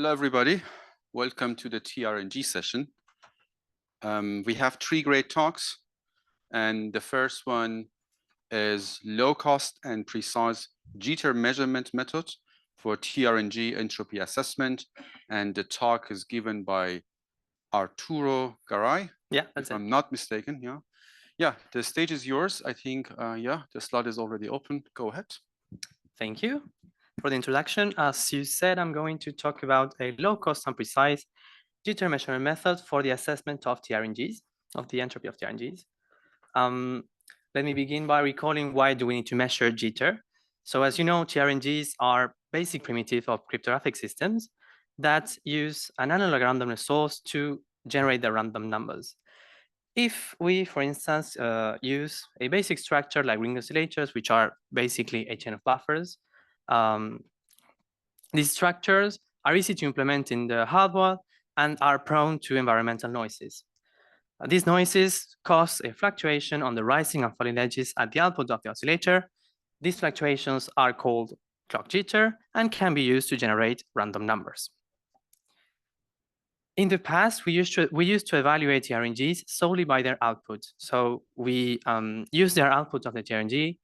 Hello, everybody. Welcome to the TRNG session. We have 3 great talks, and the first one is low-cost and precise jitter measurement method for TRNG entropy assessment, and the talk is given by Arturo Garay. Yeah, that's if it. I'm not mistaken. Yeah, the stage is yours. I think, yeah, the slide is already open. Go ahead. Thank you for the introduction. As you said, I'm going to talk about a low-cost and precise jitter measurement method for the assessment of TRNGs, of the entropy of TRNGs. Let me begin by recalling why do we need to measure jitter. So as you know, TRNGs are basic primitive of cryptographic systems that use an analog randomness source to generate the random numbers. If we, for instance, use a basic structure like ring oscillators, which are basically a chain of buffers, these structures are easy to implement in the hardware and are prone to environmental noises. These noises cause a fluctuation on the rising and falling edges at the output of the oscillator. These fluctuations are called clock jitter and can be used to generate random numbers. In the past, we used to evaluate TRNGs solely by their output. So we use their output of the TRNG,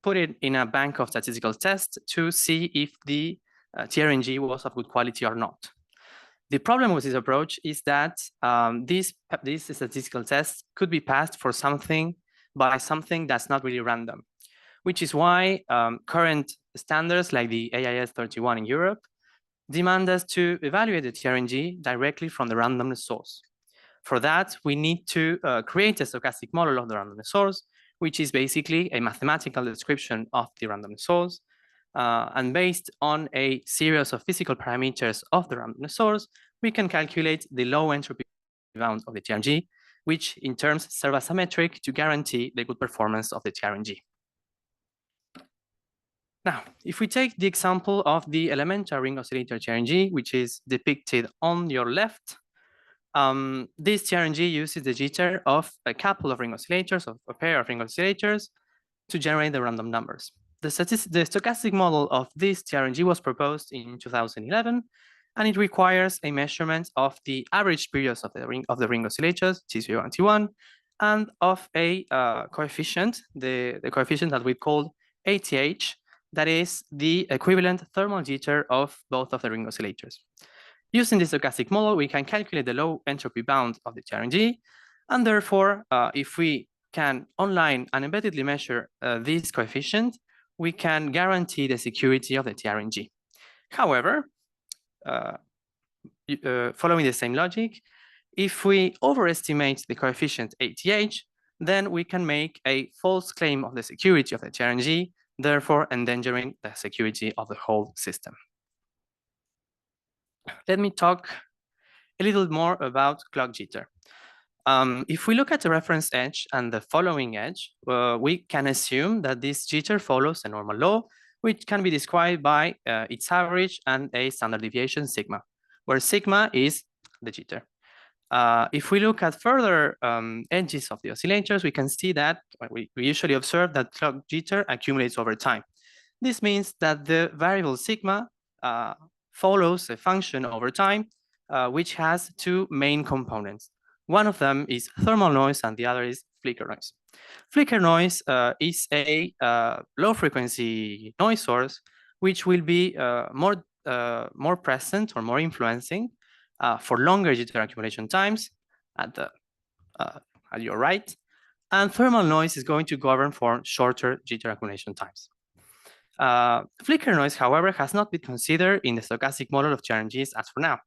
put it in a bank of statistical tests to see if the TRNG was of good quality or not. The problem with this approach is that these statistical tests could be passed for something by something that's not really random, which is why current standards like the AIS 31 in Europe demand us to evaluate the TRNG directly from the randomness source. For that, we need to create a stochastic model of the randomness source, which is basically a mathematical description of the randomness source. And based on a series of physical parameters of the randomness source, we can calculate the low entropy bound of the TRNG, which in turn serve as a metric to guarantee the good performance of the TRNG. Now, if we take the example of the elementary ring oscillator TRNG, which is depicted on your left, this TRNG uses the jitter of a couple of ring oscillators, of a pair of ring oscillators, to generate the random numbers. The stochastic model of this TRNG was proposed in 2011, and it requires a measurement of the average periods of the ring oscillators, T0 and T1, and of a coefficient, the coefficient that we call ATH, that is the equivalent thermal jitter of both of the ring oscillators. Using this stochastic model, we can calculate the low entropy bound of the TRNG, and therefore, if we can online and embeddedly measure this coefficient, we can guarantee the security of the TRNG. However, following the same logic, if we overestimate the coefficient ATH, then we can make a false claim of the security of the TRNG, therefore endangering the security of the whole system. Let me talk a little more about clock jitter. If we look at the reference edge and the following edge, we can assume that this jitter follows a normal law, which can be described by its average and a standard deviation sigma, where sigma is the jitter. If we look at further edges of the oscillators, we can see that we usually observe that clock jitter accumulates over time. This means that the variable sigma follows a function over time, which has 2 main components. One of them is thermal noise and the other is flicker noise. Flicker noise is a low frequency noise source, which will be more present or more influencing for longer jitter accumulation times at your right. And thermal noise is going to govern for shorter jitter accumulation times. Flicker noise, however, has not been considered in the stochastic model of TRNGs as for now.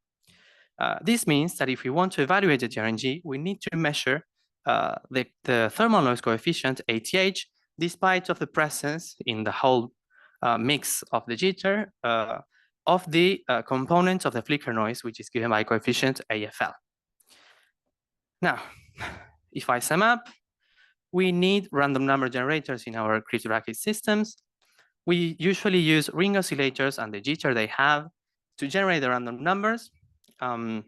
This means that if we want to evaluate the TRNG, we need to measure the thermal noise coefficient, ATH, despite of the presence in the whole mix of the jitter of the component of the flicker noise, which is given by coefficient AFL. Now, if I sum up, we need random number generators in our cryptographic systems. We usually use ring oscillators and the jitter they have to generate the random numbers. Current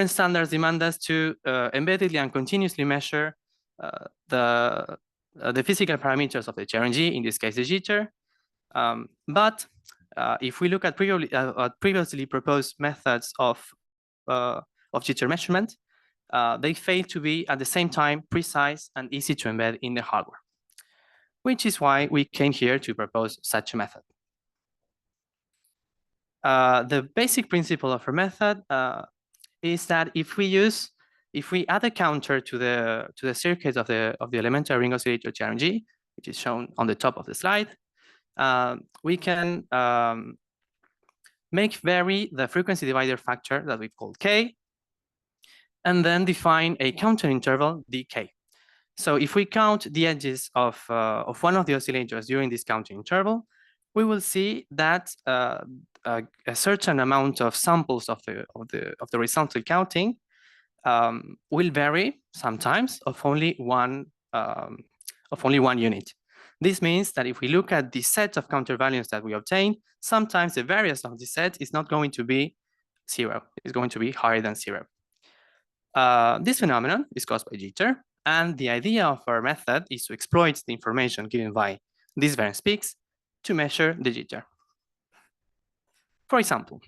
standards demand us to embeddedly and continuously measure the physical parameters of the TRNG, in this case the jitter. But if we look at previously proposed methods of jitter measurement, they fail to be at the same time precise and easy to embed in the hardware, which is why we came here to propose such a method. The basic principle of our method is that if we add a counter to the circuit of the elementary ring oscillator Trng, which is shown on the top of the slide, we can make vary the frequency divider factor that we call k, and then define a counter interval dk. So if we count the edges of one of the oscillators during this counting interval, we will see that a certain amount of samples of the horizontal counting will vary sometimes of only one unit. This means that if we look at the set of counter values that we obtain, sometimes the variance of the set is not going to be 0. It's going to be higher than 0. This phenomenon is caused by jitter, and the idea of our method is to exploit the information given by these variance peaks to measure the jitter. For example,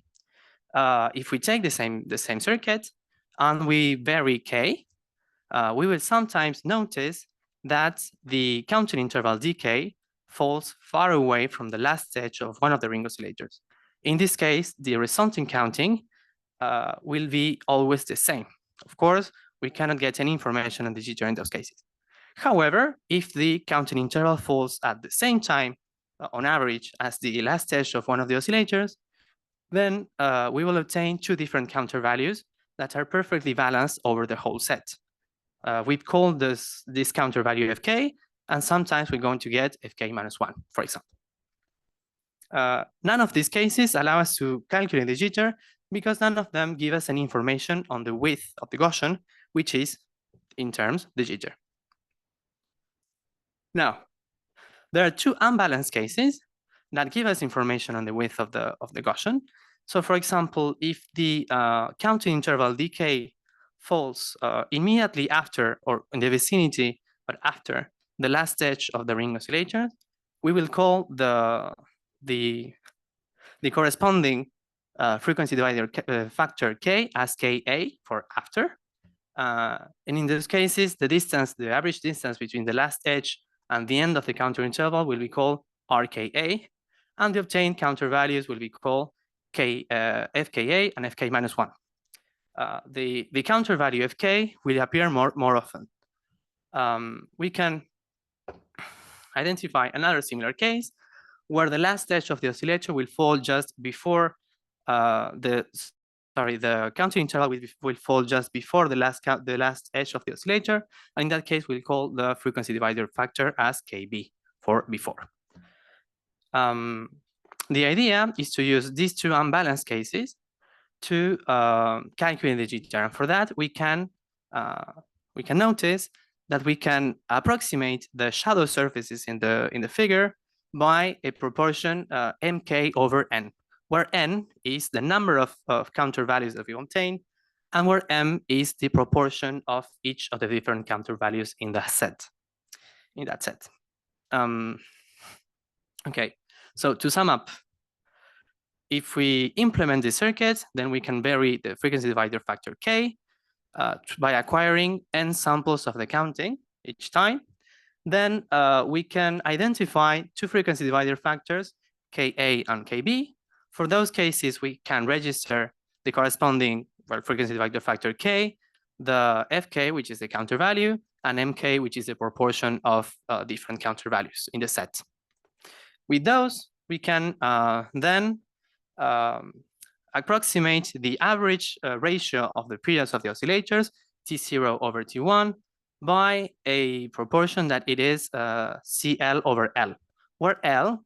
if we take the same circuit and we vary k, we will sometimes notice that the counting interval dk falls far away from the last edge of one of the ring oscillators. In this case, the resulting counting will be always the same. Of course, we cannot get any information on the jitter in those cases. However, if the counting interval falls at the same time, on average, as the last edge of one of the oscillators, then we will obtain two different counter values that are perfectly balanced over the whole set. We call this counter value fk, and sometimes we're going to get fk minus 1, for example. None of these cases allow us to calculate the jitter because none of them give us any information on the width of the Gaussian, which is, in terms, the jitter. Now, there are two unbalanced cases that give us information on the width of the Gaussian. So, for example, if the counting interval dk falls immediately after, or in the vicinity, but after the last edge of the ring oscillator, we will call the corresponding frequency divider factor k as ka for after. And in those cases, the average distance between the last edge and the end of the counter interval will be called rka, and the obtained counter values will be called fka and fk minus 1. The counter value fk will appear more often. We can identify another similar case where the last edge of the oscillator will fall just before the counting interval will fall just before the last edge of the oscillator, and in that case we'll call the frequency divider factor as kb for before. The idea is to use these two unbalanced cases to calculate the jitter, and for that we can notice that we can approximate the shadow surfaces in the figure by a proportion mk over n, where n is the number of counter values that we obtain, and where m is the proportion of each of the different counter values in that set. Okay, so to sum up, if we implement this circuit, then we can vary the frequency divider factor k by acquiring n samples of the counting each time. Then we can identify two frequency divider factors, ka and kb. For those cases, we can register the corresponding frequency divider factor k, the fk, which is the counter value, and mk, which is the proportion of different counter values in the set. With those, we can then approximate the average ratio of the periods of the oscillators, T0 over T1, by a proportion that it is CL over L, where L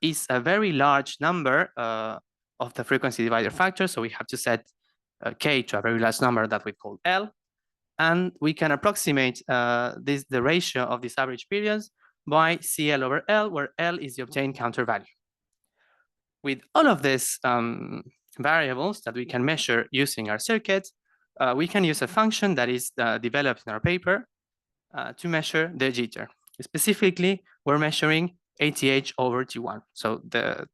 is a very large number of the frequency divider factor. So we have to set K to a very large number that we call L. And we can approximate the ratio of these average periods by CL over L, where L is the obtained counter value. With all of these variables that we can measure using our circuit, we can use a function that is developed in our paper to measure the jitter. Specifically, we're measuring ATH over T1. So the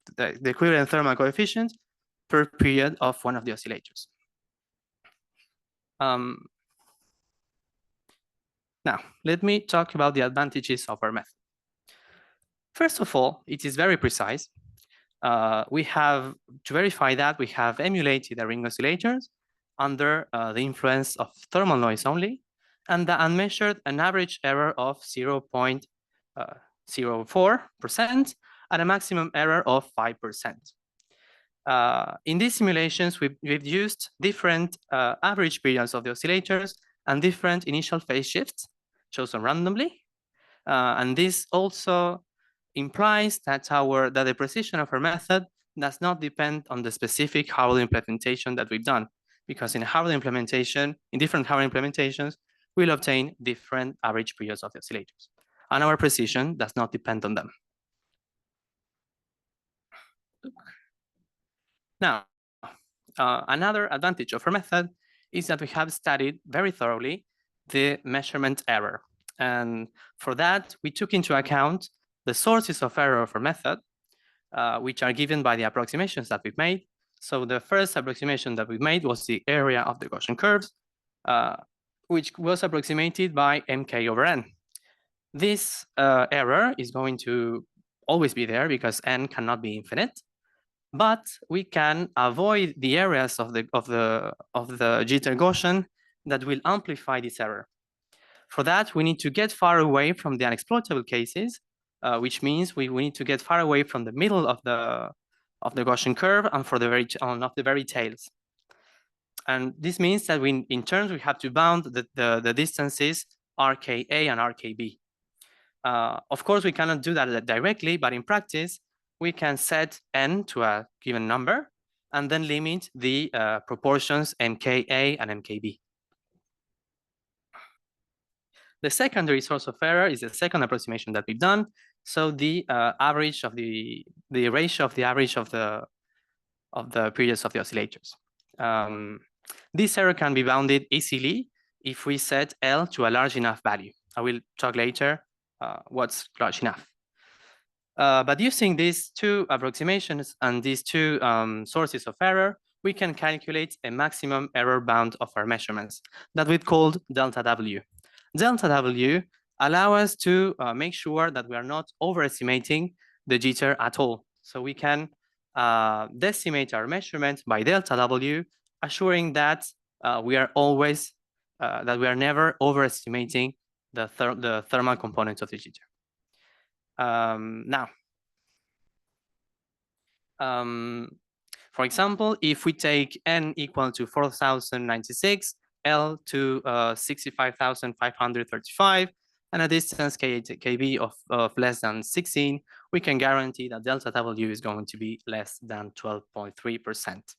equivalent thermal coefficient per period of one of the oscillators. Now, let me talk about the advantages of our method. First of all, it is very precise. We have, to verify that, we have emulated the ring oscillators under the influence of thermal noise only, and measured an average error of 0.04% and a maximum error of 5%. In these simulations, we've used different average periods of the oscillators and different initial phase shifts chosen randomly. And this also implies that the precision of our method does not depend on the specific hardware implementation that we've done, because in different hardware implementations, we'll obtain different average periods of the oscillators, and our precision does not depend on them. Now, another advantage of our method is that we have studied very thoroughly the measurement error. And for that, we took into account the sources of error of our method, which are given by the approximations that we've made. So the first approximation that we made was the area of the Gaussian curves, which was approximated by mk over n. This error is going to always be there because n cannot be infinite, but we can avoid the areas of the jitter Gaussian that will amplify this error. For that, we need to get far away from the unexploitable cases, which means we need to get far away from the middle of the Gaussian curve and for the very tails. And this means that in turn we have to bound the distances RKA and RKB. Of course, we cannot do that directly, but in practice, we can set n to a given number and then limit the proportions mka and mkb. The secondary source of error is the second approximation that we've done. So the average of the ratio of the average of the periods of the oscillators. This error can be bounded easily if we set L to a large enough value. I will talk later what's large enough. But using these two approximations and these two sources of error, we can calculate a maximum error bound of our measurements that we called delta W. Delta W allow us to make sure that we are not overestimating the jitter at all. So we can decimate our measurement by delta W, assuring that we are never overestimating the thermal components of the jitter. For example, if we take n equal to 4096, L to 65,535, and a distance kb of less than 16, we can guarantee that delta W is going to be less than 12.3%.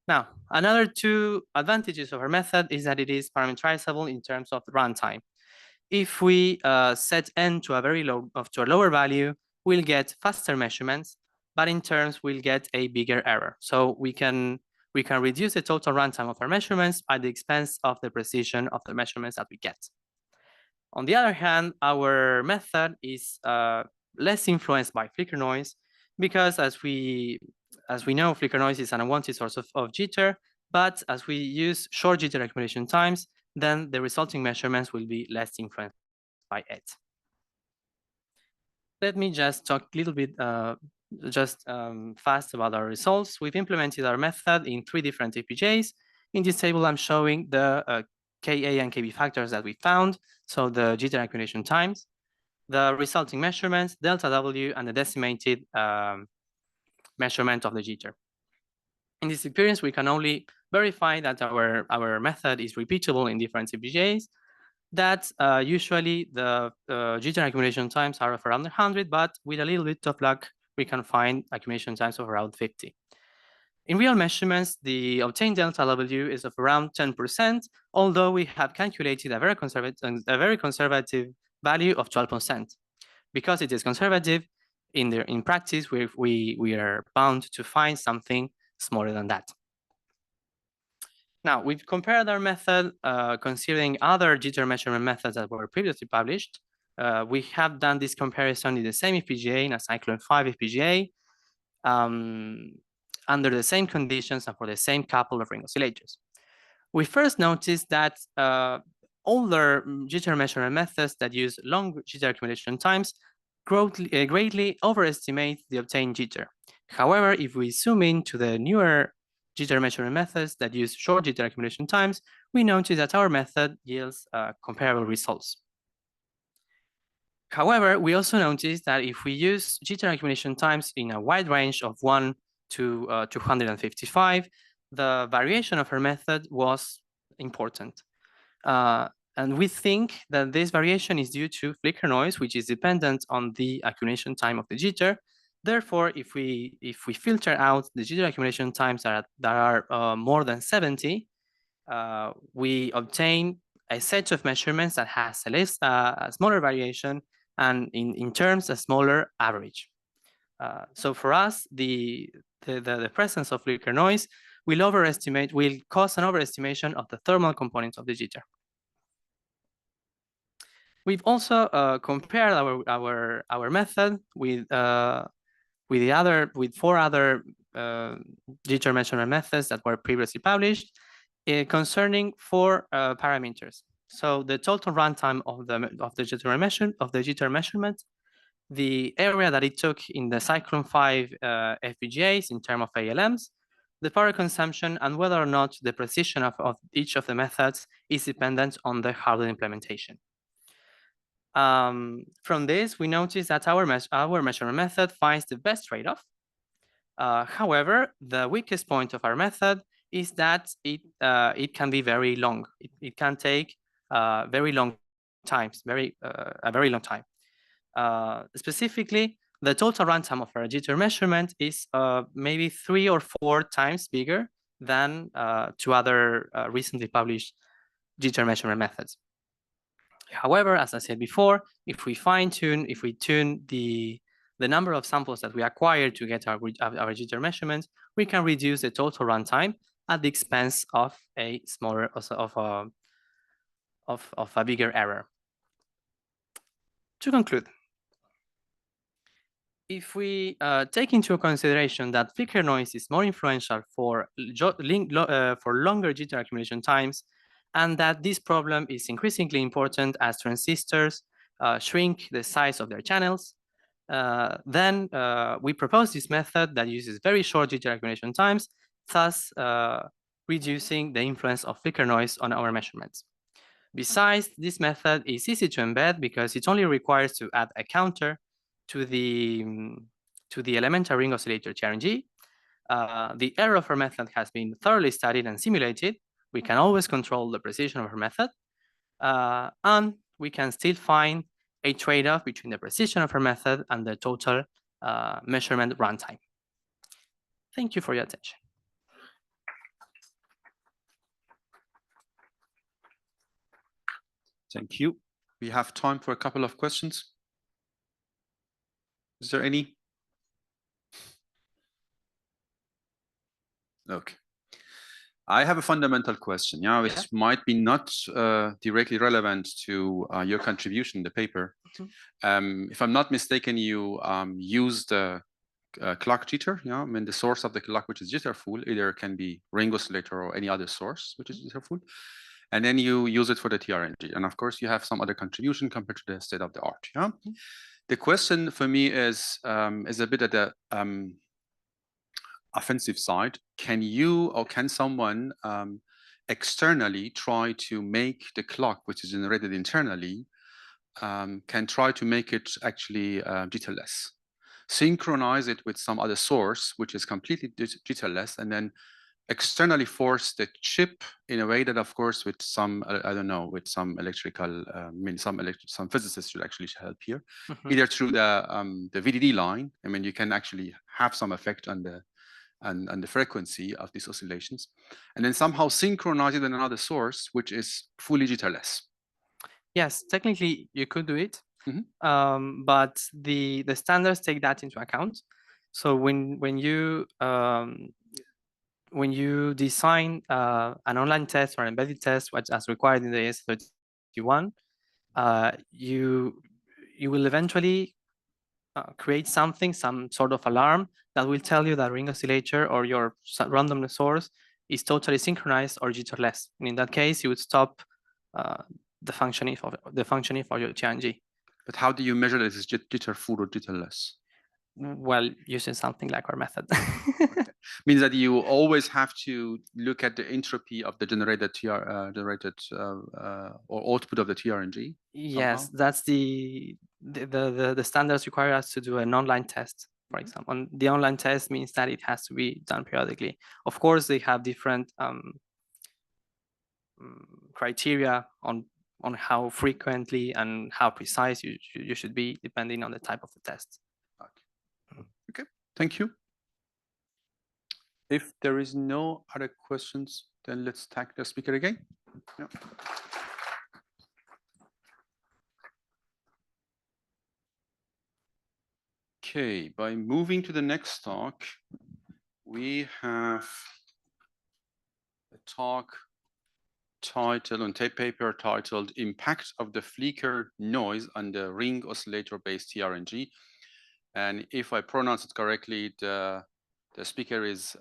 Now, another two advantages of our method is that it is parameterizable in terms of runtime. If we set n to a lower value, we'll get faster measurements, but in turns we'll get a bigger error. So we can reduce the total runtime of our measurements at the expense of the precision of the measurements that we get. On the other hand, our method is less influenced by flicker noise because as we know, flicker noise is an unwanted source of jitter, but as we use short jitter accumulation times, then the resulting measurements will be less influenced by it. Let me just talk a little bit fast about our results. We've implemented our method in 3 different FPGAs. In this table, I'm showing the Ka and Kb factors that we found, so the jitter accumulation times, the resulting measurements, delta W, and the decimated measurement of the jitter. In this experience, we can only verify that our method is repeatable in different FPGAs, that usually the jitter accumulation times are of around 100, but with a little bit of luck, we can find accumulation times of around 50. In real measurements, the obtained delta W is of around 10%, although we have calculated a very conservative value of 12%. Because it is conservative, in practice, we are bound to find something smaller than that. Now, we've compared our method considering other jitter measurement methods that were previously published. We have done this comparison in the same FPGA, in a Cyclone 5 FPGA, under the same conditions and for the same couple of ring oscillators. We first noticed that older jitter measurement methods that use long jitter accumulation times greatly overestimate the obtained jitter. However, if we zoom in to the newer jitter measurement methods that use short jitter accumulation times, we notice that our method yields comparable results. However, we also notice that if we use jitter accumulation times in a wide range of 1 to 255, the variation of our method was important. And we think that this variation is due to flicker noise, which is dependent on the accumulation time of the jitter. Therefore, if we filter out the jitter accumulation times that are more than 70, we obtain a set of measurements that has a smaller variation and in terms a smaller average. So for us, the presence of flicker noise will cause an overestimation of the thermal components of the jitter. We've also compared our method with 4 other jitter measurement methods that were previously published concerning 4 parameters. So the total runtime of the jitter measurement, the area that it took in the Cyclone 5 FPGAs in terms of ALMs, the power consumption, and whether or not the precision of each of the methods is dependent on the hardware implementation. From this, we notice that our measurement method finds the best trade-off. However, the weakest point of our method is that it can be very long. It can take very long times, a very long time. Specifically, the total runtime of our jitter measurement is maybe 3 or 4 times bigger than 2 other recently published jitter measurement methods. However, as I said before, if we tune the number of samples that we acquire to get our jitter measurements, we can reduce the total runtime at the expense of a smaller, of a bigger error. To conclude, if we take into consideration that flicker noise is more influential for longer jitter accumulation times, and that this problem is increasingly important as transistors shrink the size of their channels, then we propose this method that uses very short jitter accumulation times, thus reducing the influence of flicker noise on our measurements. Besides, this method is easy to embed because it only requires to add a counter to the elementary ring oscillator Trng. The error of our method has been thoroughly studied and simulated. We can always control the precision of our method, and we can still find a trade-off between the precision of our method and the total measurement runtime. Thank you for your attention. Thank you. We have time for a couple of questions. Is there any? Okay. I have a fundamental question, which might be not directly relevant to your contribution in the paper. If I'm not mistaken, you used clock jitter, I mean the source of the clock, which is jitterful, either can be ring oscillator or any other source, which is jitterful. And then you use it for the TRNG. And of course, you have some other contribution compared to the state of the art. The question for me is a bit at the offensive side. Can you or can someone externally try to make the clock, which is generated internally, can try to make it actually jitterless? Synchronize it with some other source, which is completely jitterless, and then externally force the chip in a way that, of course, with some, I don't know, with some electrical, some physicists should actually help here, either through the VDD line. I mean, you can actually have some effect on the frequency of these oscillations, and then somehow synchronize it in another source, which is fully jitterless. Yes, technically you could do it, but the standards take that into account. So when you when you design an online test or embedded test, as required in the AS31, you will eventually create something, some sort of alarm that will tell you that ring oscillator or your randomness source is totally synchronized or jitterless. And in that case, you would stop the functioning of your TRNG. But how do you measure this? Is jitter-full or jitterless? Well, using something like our method. Okay. Means that you always have to look at the entropy of the generated or output of the TRNG. Yes, somehow? that's the standards require us to do an online test, for example. And the online test means that it has to be done periodically. Of course, they have different criteria on how frequently and how precise you should be, depending on the type of the test. Okay, thank you. If there is no other questions, then let's thank the speaker again. Yeah. Okay, by moving to the next talk, we have a talk titled on tape paper titled Impact of the Flicker Noise on the Ring Oscillator-based TRNG. And if I pronounce it correctly, the speaker is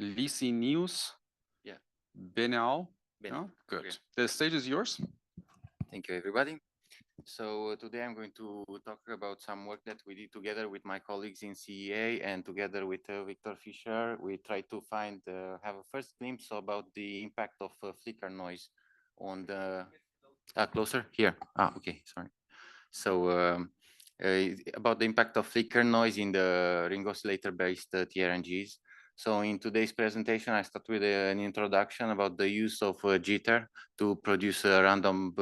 Lisi News. Yeah. Benal. Benal. Oh, good. Okay. The stage is yours. Thank you, everybody. So today I'm going to talk about some work that we did together with my colleagues in CEA and together with Victor Fischer. We tried to have a first glimpse about the impact of flicker noise on the closer here. Okay, sorry. So about the impact of flicker noise in the ring oscillator based TRNGs. So in today's presentation, I start with an introduction about the use of jitter to produce random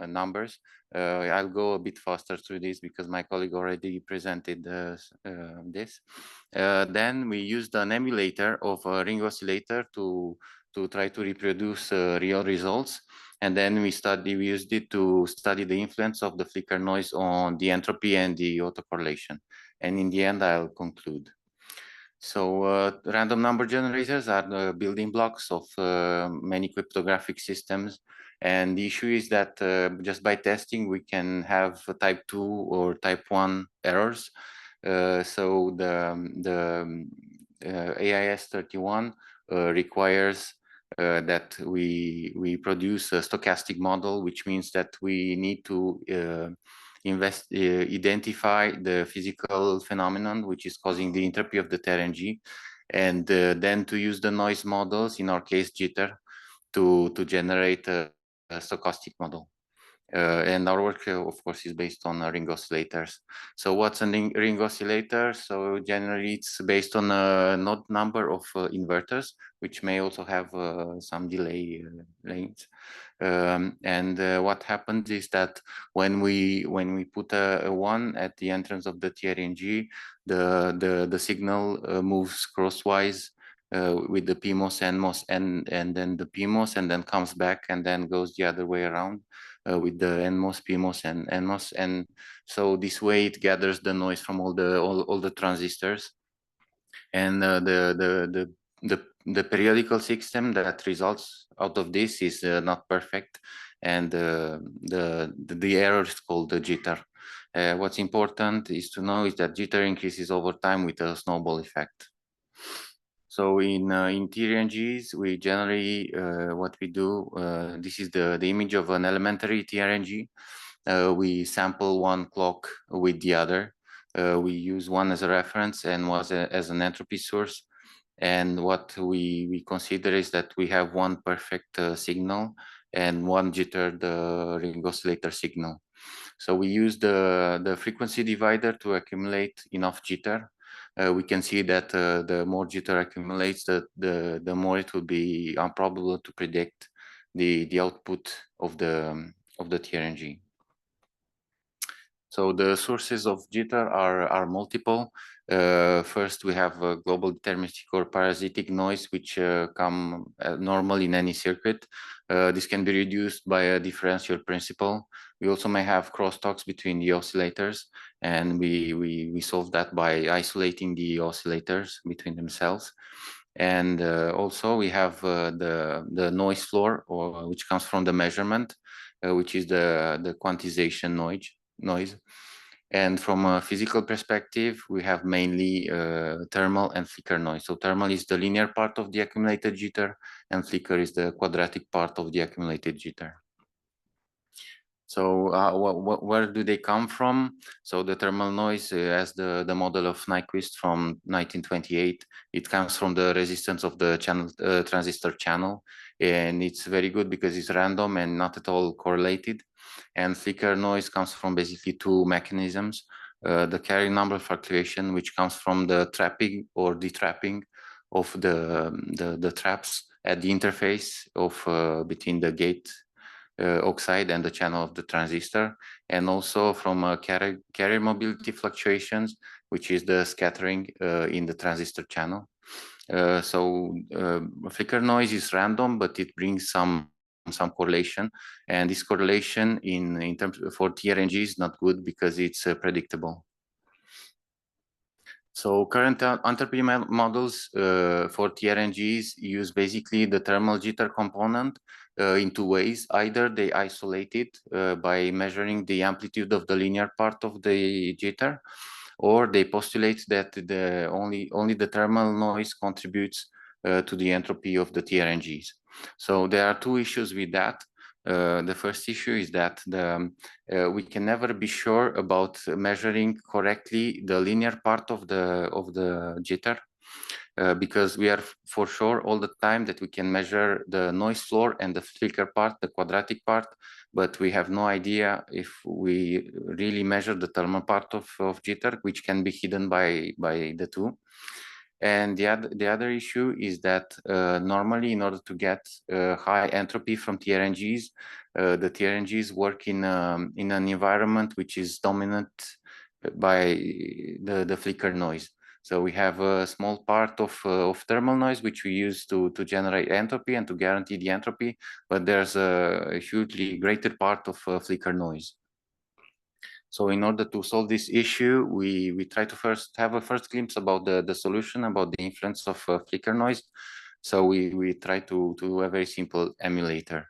numbers. I'll go a bit faster through this because my colleague already presented this. Then we used an emulator of a ring oscillator to try to reproduce real results. And then we used it to study the influence of the flicker noise on the entropy and the autocorrelation. And in the end, I'll conclude. So random number generators are the building blocks of many cryptographic systems. And the issue is that just by testing, we can have type 2 or type 1 errors. So the AIS31 requires that we produce a stochastic model, which means that we need to identify the physical phenomenon which is causing the entropy of the TRNG, and then to use the noise models, in our case jitter, to generate a stochastic model. And our work, of course, is based on ring oscillators. So what's a ring oscillator? So generally, it's based on a node number of inverters, which may also have some delay lanes. And what happens is that when we put a 1 at the entrance of the TRNG, the signal moves crosswise with the PMOS, NMOS, and then the PMOS, and then comes back and then goes the other way around with the NMOS, PMOS, and NMOS. And so this way it gathers the noise from all the transistors. And the periodical system that results out of this is not perfect, and the error is called the jitter. What's important is to know is that jitter increases over time with a snowball effect. So in TRNGs, we generally what we do. This is the image of an elementary TRNG. We sample one clock with the other. We use one as a reference and as an entropy source. And what we consider is that we have one perfect signal and one jitter, the ring oscillator signal. So we use the frequency divider to accumulate enough jitter. We can see that the more jitter accumulates, the more it will be improbable to predict the output of the TRNG. So the sources of jitter are multiple. First, we have global deterministic or parasitic noise, which come normal in any circuit. This can be reduced by a differential principle. We also may have crosstalks between the oscillators, and we solve that by isolating the oscillators between themselves. And also we have the noise floor, which comes from the measurement, which is the quantization noise. And from a physical perspective, we have mainly thermal and flicker noise. So thermal is the linear part of the accumulated jitter, and flicker is the quadratic part of the accumulated jitter. So where do they come from? So the thermal noise, as the model of Nyquist from 1928, it comes from the resistance of the channel transistor channel, and it's very good because it's random and not at all correlated. And flicker noise comes from basically two mechanisms: the carrier number fluctuation, which comes from the trapping or detrapping of the traps at the interface of between the gate oxide and the channel of the transistor, and also from carrier mobility fluctuations, which is the scattering in the transistor channel. So flicker noise is random, but it brings some correlation, and this correlation in terms for TRNG is not good because it's predictable. So current entropy models for TRNGs use basically the thermal jitter component in two ways. Either they isolate it by measuring the amplitude of the linear part of the jitter, or they postulate that only the thermal noise contributes to the entropy of the TRNGs. So there are two issues with that. The first issue is that we can never be sure about measuring correctly the linear part of the jitter, because we are for sure all the time that we can measure the noise floor and the flicker part, the quadratic part, but we have no idea if we really measure the thermal part of jitter, which can be hidden by the two. And the other issue is that normally, in order to get high entropy from TRNGs, the TRNGs work in an environment which is dominant by the flicker noise. So we have a small part of thermal noise which we use to generate entropy and to guarantee the entropy, but there's a hugely greater part of flicker noise. So in order to solve this issue, we try to first have a first glimpse about the solution, about the influence of flicker noise. So we try to do a very simple emulator.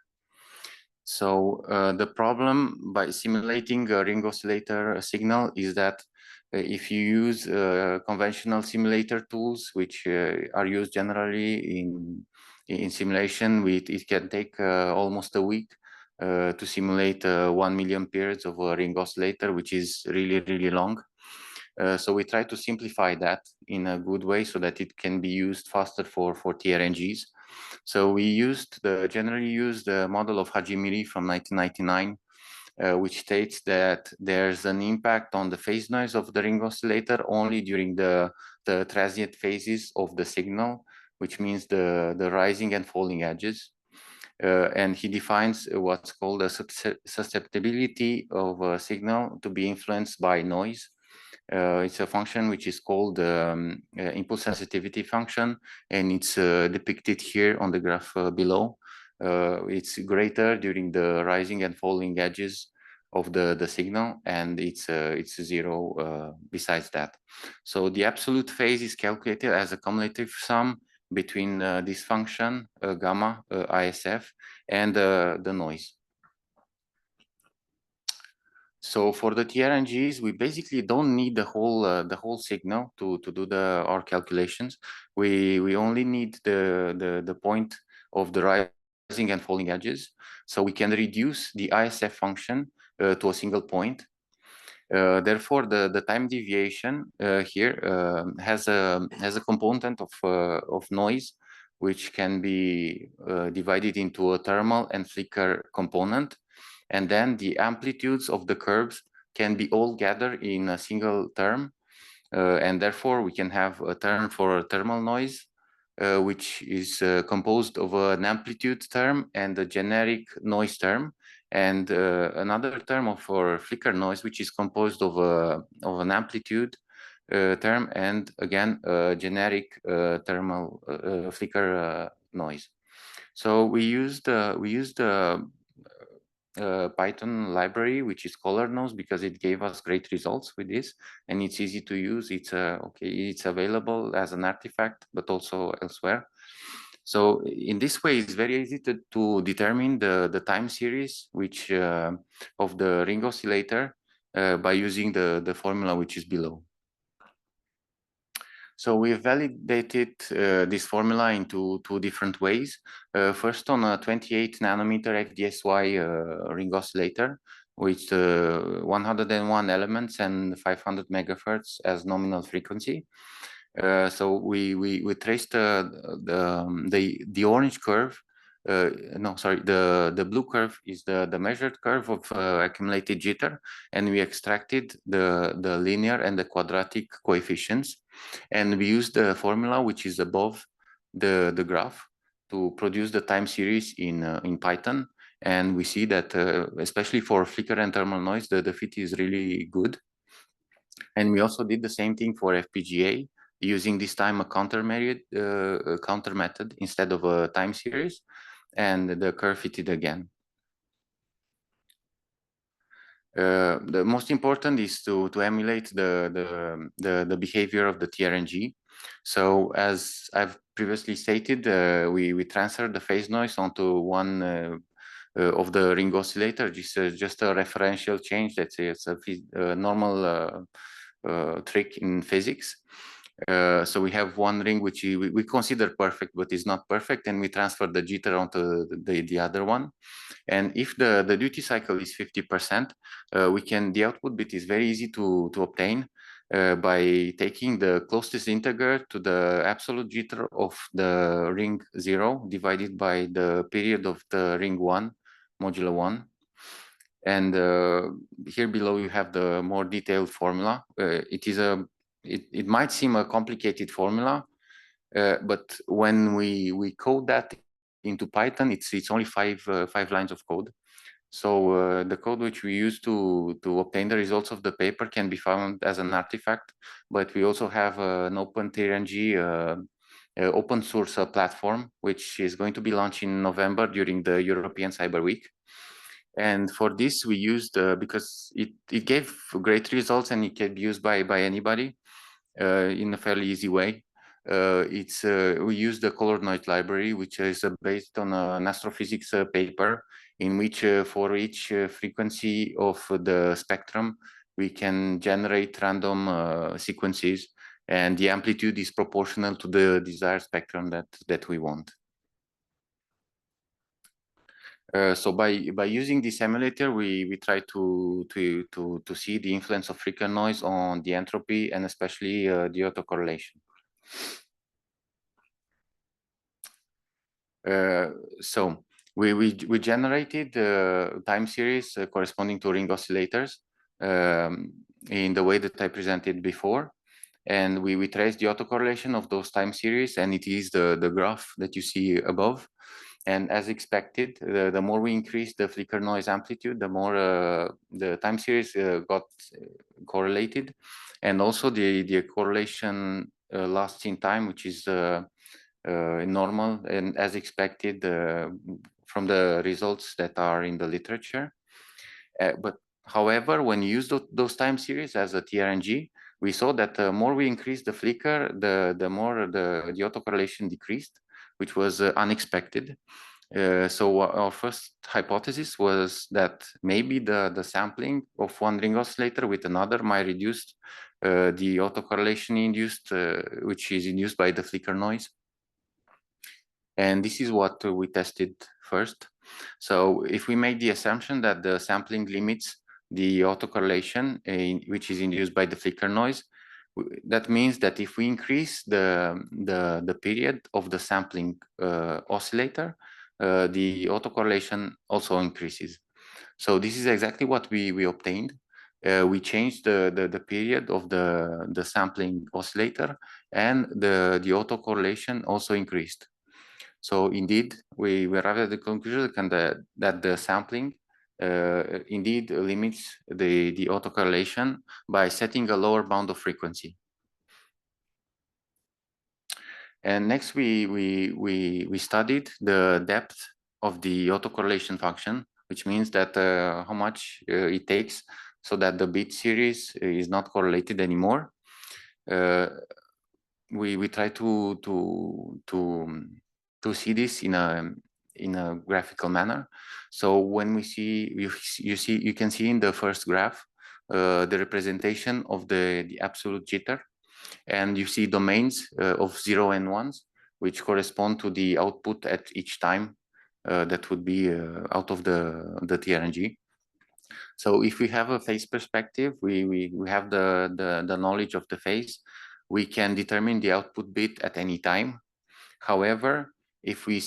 So the problem by simulating a ring oscillator signal is that if you use conventional simulator tools, which are used generally in simulation, it can take almost a week to simulate 1 million periods of a ring oscillator, which is really, really long. So we try to simplify that in a good way so that it can be used faster for TRNGs. So we generally used the model of Hajimiri from 1999, which states that there's an impact on the phase noise of the ring oscillator only during the transient phases of the signal, which means the rising and falling edges. And he defines what's called a susceptibility of a signal to be influenced by noise. It's a function which is called impulse sensitivity function, and it's depicted here on the graph below. It's greater during the rising and falling edges of the signal, and it's zero besides that. So the absolute phase is calculated as a cumulative sum between this function gamma ISF and the noise. So for the TRNGs, we basically don't need the whole signal to do our calculations. We only need the point of the rising and falling edges. So we can reduce the ISF function to a single point. Therefore, the time deviation here has a component of noise, which can be divided into a thermal and flicker component. And then the amplitudes of the curves can be all gathered in a single term. And therefore, we can have a term for thermal noise, which is composed of an amplitude term and a generic noise term, and another term for flicker noise, which is composed of an amplitude term and again a generic thermal flicker noise. So we used Python library, which is color nose, because it gave us great results with this, and it's easy to use. It's it's available as an artifact, but also elsewhere. So in this way, it's very easy to determine the time series which of the ring oscillator by using the formula which is below. So we validated this formula into two different ways. First, on a 28 nanometer FDSY ring oscillator with 101 elements and 500 megahertz as nominal frequency. So we traced the orange curve. No, sorry, the blue curve is the measured curve of accumulated jitter, and we extracted the linear and the quadratic coefficients, and we used the formula which is above the graph to produce the time series in Python. And we see that especially for flicker and thermal noise, the fit is really good. And we also did the same thing for FPGA, using this time a counter method instead of a time series, and the curve fitted again. The most important is to emulate the behavior of the TRNG. So as I've previously stated, we transferred the phase noise onto one of the ring oscillator. This is just a referential change. Let's say it's a normal trick in physics. So we have one ring which we consider perfect, but is not perfect, and we transfer the jitter onto the other one. And if the duty cycle is 50%, the output bit is very easy to obtain by taking the closest integer to the absolute jitter of the ring 0 divided by the period of the ring 1 modulo 1. And here below you have the more detailed formula. It might seem a complicated formula, but when we code that into Python, it's only five lines of code. So the code which we use to obtain the results of the paper can be found as an artifact, but we also have an open TRNG open source platform, which is going to be launched in November during the European Cyber Week. And for this, we used, because it gave great results and it can be used by anybody in a fairly easy way. We use the color noise library, which is based on an astrophysics paper, in which for each frequency of the spectrum, we can generate random sequences, and the amplitude is proportional to the desired spectrum that we want. So by using this emulator, we try to see the influence of flicker noise on the entropy and especially the autocorrelation. So we generated time series corresponding to ring oscillators in the way that I presented before, and we traced the autocorrelation of those time series, and it is the graph that you see above. And as expected, the more we increased the flicker noise amplitude, the more the time series got correlated, and also the correlation lasts in time, which is normal and as expected from the results that are in the literature. But however, when you use those time series as a TRNG, we saw that the more we increased the flicker, the more the autocorrelation decreased, which was unexpected. So our first hypothesis was that maybe the sampling of one ring oscillator with another might reduce the autocorrelation induced, which is induced by the flicker noise. And this is what we tested first. So if we make the assumption that the sampling limits the autocorrelation, which is induced by the flicker noise, that means that if we increase the period of the sampling oscillator, the autocorrelation also increases. So this is exactly what we obtained. We changed the period of the sampling oscillator, and the autocorrelation also increased. So indeed, we arrived at the conclusion that the sampling indeed limits the autocorrelation by setting a lower bound of frequency. And next, we studied the depth of the autocorrelation function which means that how much it takes so that the bit series is not correlated anymore. We try to see this in a graphical manner. So when we see you can see in the first graph the representation of the absolute jitter, and you see domains of 0 and 1s, which correspond to the output at each time that would be out of the TRNG. So if we have a phase perspective, we have the knowledge of the phase, we can determine the output bit at any time. However, if we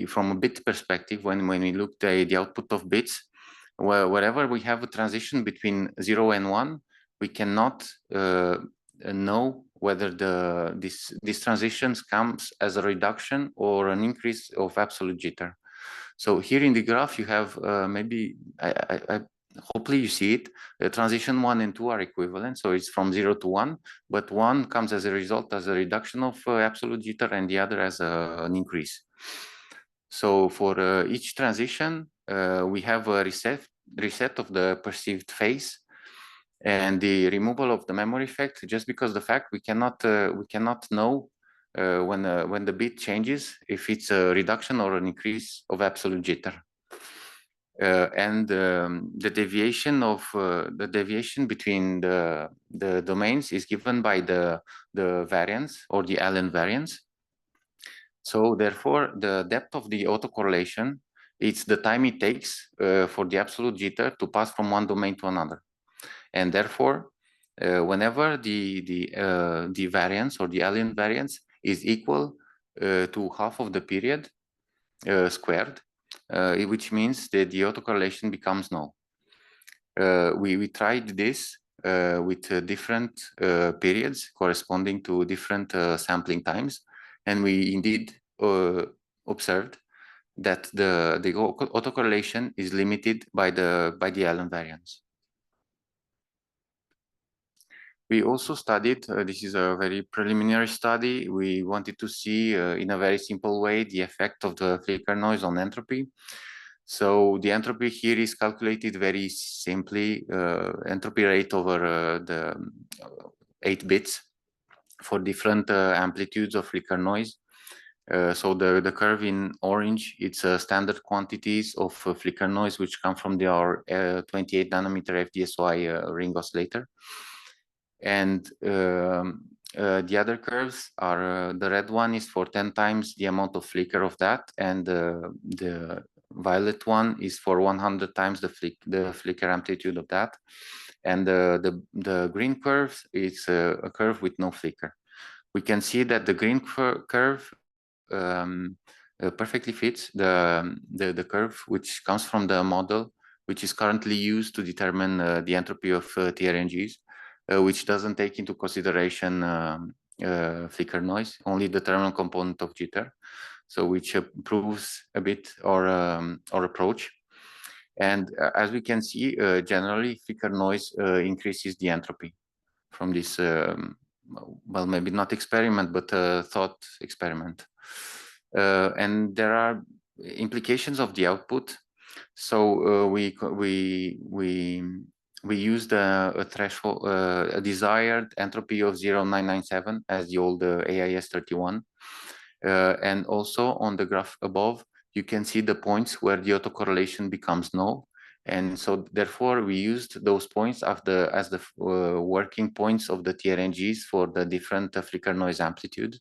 from a bit perspective, when we look the output of bits, wherever we have a transition between 0 and 1, we cannot know whether this transition comes as a reduction or an increase of absolute jitter. So here in the graph you have maybe hopefully you see it. Transition 1 and 2 are equivalent, so it's from 0 to 1, but one comes as a result as a reduction of absolute jitter, and the other as an increase. So for each transition, we have a reset of the perceived phase and the removal of the memory effect, just because the fact we cannot know when the bit changes if it's a reduction or an increase of absolute jitter. And the deviation between the domains is given by the variance or the Allen variance. So therefore, the depth of the autocorrelation, it's the time it takes for the absolute jitter to pass from one domain to another. And therefore, whenever the variance or the Allen variance is equal to half of the period squared, which means that the autocorrelation becomes null. We tried this with different periods corresponding to different sampling times, and we indeed observed that the autocorrelation is limited by the Allen variance. We also studied, this is a very preliminary study, we wanted to see in a very simple way the effect of the flicker noise on entropy. So the entropy here is calculated very simply, entropy rate over the 8 bits for different amplitudes of flicker noise. So the curve in orange, it's standard quantities of flicker noise which come from our 28 nanometer FDSOI ring oscillator. And the other curves are, the red one is for 10 times the amount of flicker of that, and the violet one is for 100 times the flicker amplitude of that. And the green curve is a curve with no flicker. We can see that the green curve perfectly fits the curve which comes from the model which is currently used to determine the entropy of TRNGs, which doesn't take into consideration flicker noise, only the terminal component of jitter. So which proves a bit our approach. And as we can see, generally flicker noise increases the entropy from this, well, maybe not experiment, but thought experiment. And there are implications of the output. So we used a threshold, a desired entropy of 0.997 as the old AIS 31. And also on the graph above, you can see the points where the autocorrelation becomes null. And so therefore we used those points as the working points of the TRNGs for the different flicker noise amplitudes.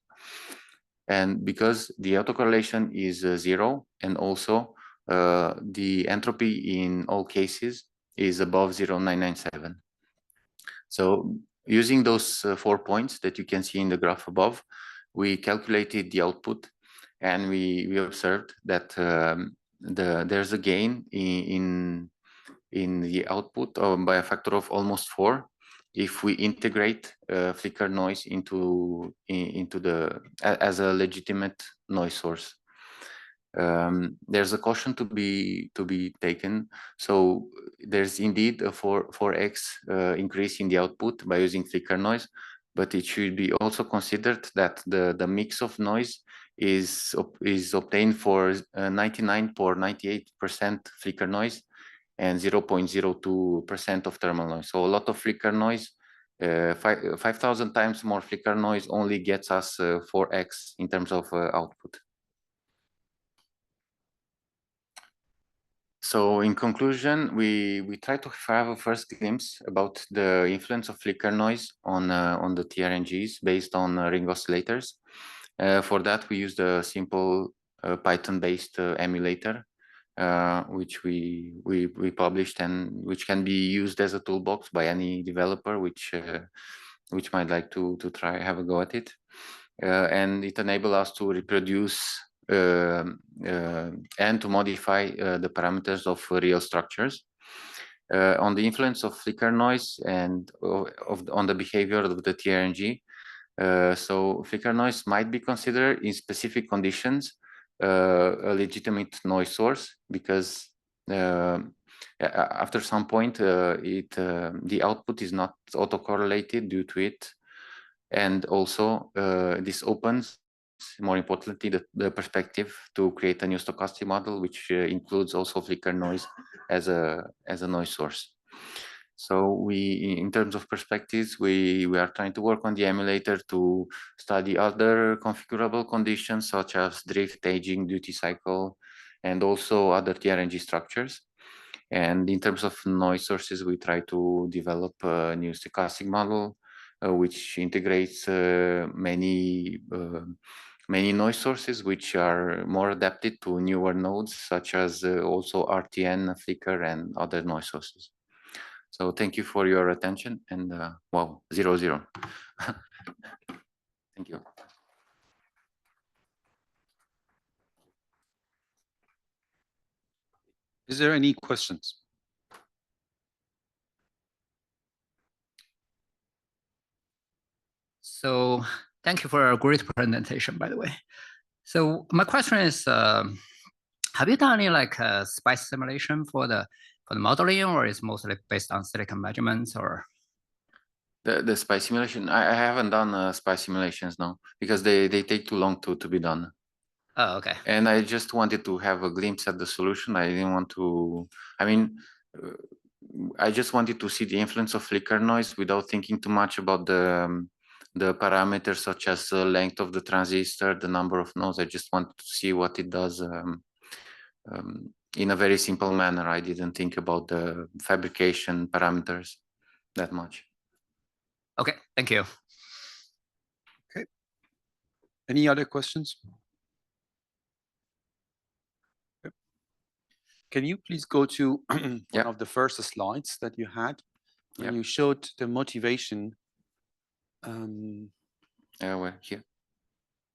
And because the autocorrelation is 0, and also the entropy in all cases is above 0.997. So using those 4 points that you can see in the graph above, we calculated the output, and we observed that there's a gain in the output by a factor of almost 4 if we integrate flicker noise into as a legitimate noise source. There's a caution to be taken. So there's indeed a 4x increase in the output by using flicker noise, but it should be also considered that the mix of noise is obtained for 99.98% flicker noise and 0.02% of thermal noise. So a lot of flicker noise, 5,000 times more flicker noise only gets us 4x in terms of output. So in conclusion, we try to have a first glimpse about the influence of flicker noise on the TRNGs based on ring oscillators. For that, we used a simple Python-based emulator, which we published and which can be used as a toolbox by any developer which might like to have a go at it. And it enabled us to reproduce and to modify the parameters of real structures. On the influence of flicker noise and on the behavior of the TRNG. So flicker noise might be considered in specific conditions a legitimate noise source, because after some point the output is not autocorrelated due to it. And also this opens, more importantly, the perspective to create a new stochastic model, which includes also flicker noise as a noise source. So we, in terms of perspectives, we are trying to work on the emulator to study other configurable conditions such as drift, aging, duty cycle, and also other TRNG structures. And in terms of noise sources, we try to develop a new stochastic model which integrates many noise sources which are more adapted to newer nodes, such as also RTN, flicker, and other noise sources. So thank you for your attention, and wow, 0-0. Thank you. Is there any questions? So thank you for a great presentation, by the way. So my question is, have you done any like spice simulation for the modeling, or is mostly based on silicon measurements? Or the spice simulation, I haven't done spice simulations now, because they take too long to be done. Oh, okay. And I just wanted to have a glimpse at the solution. I didn't want to, I mean, I just wanted to see the influence of flicker noise without thinking too much about the parameters such as the length of the transistor, the number of nodes. I just wanted to see what it does in a very simple manner. I didn't think about the fabrication parameters that much. Okay, thank you. Okay. Any other questions? Okay. Can you please go to one of the first slides that you had when you showed the motivation? Well, here.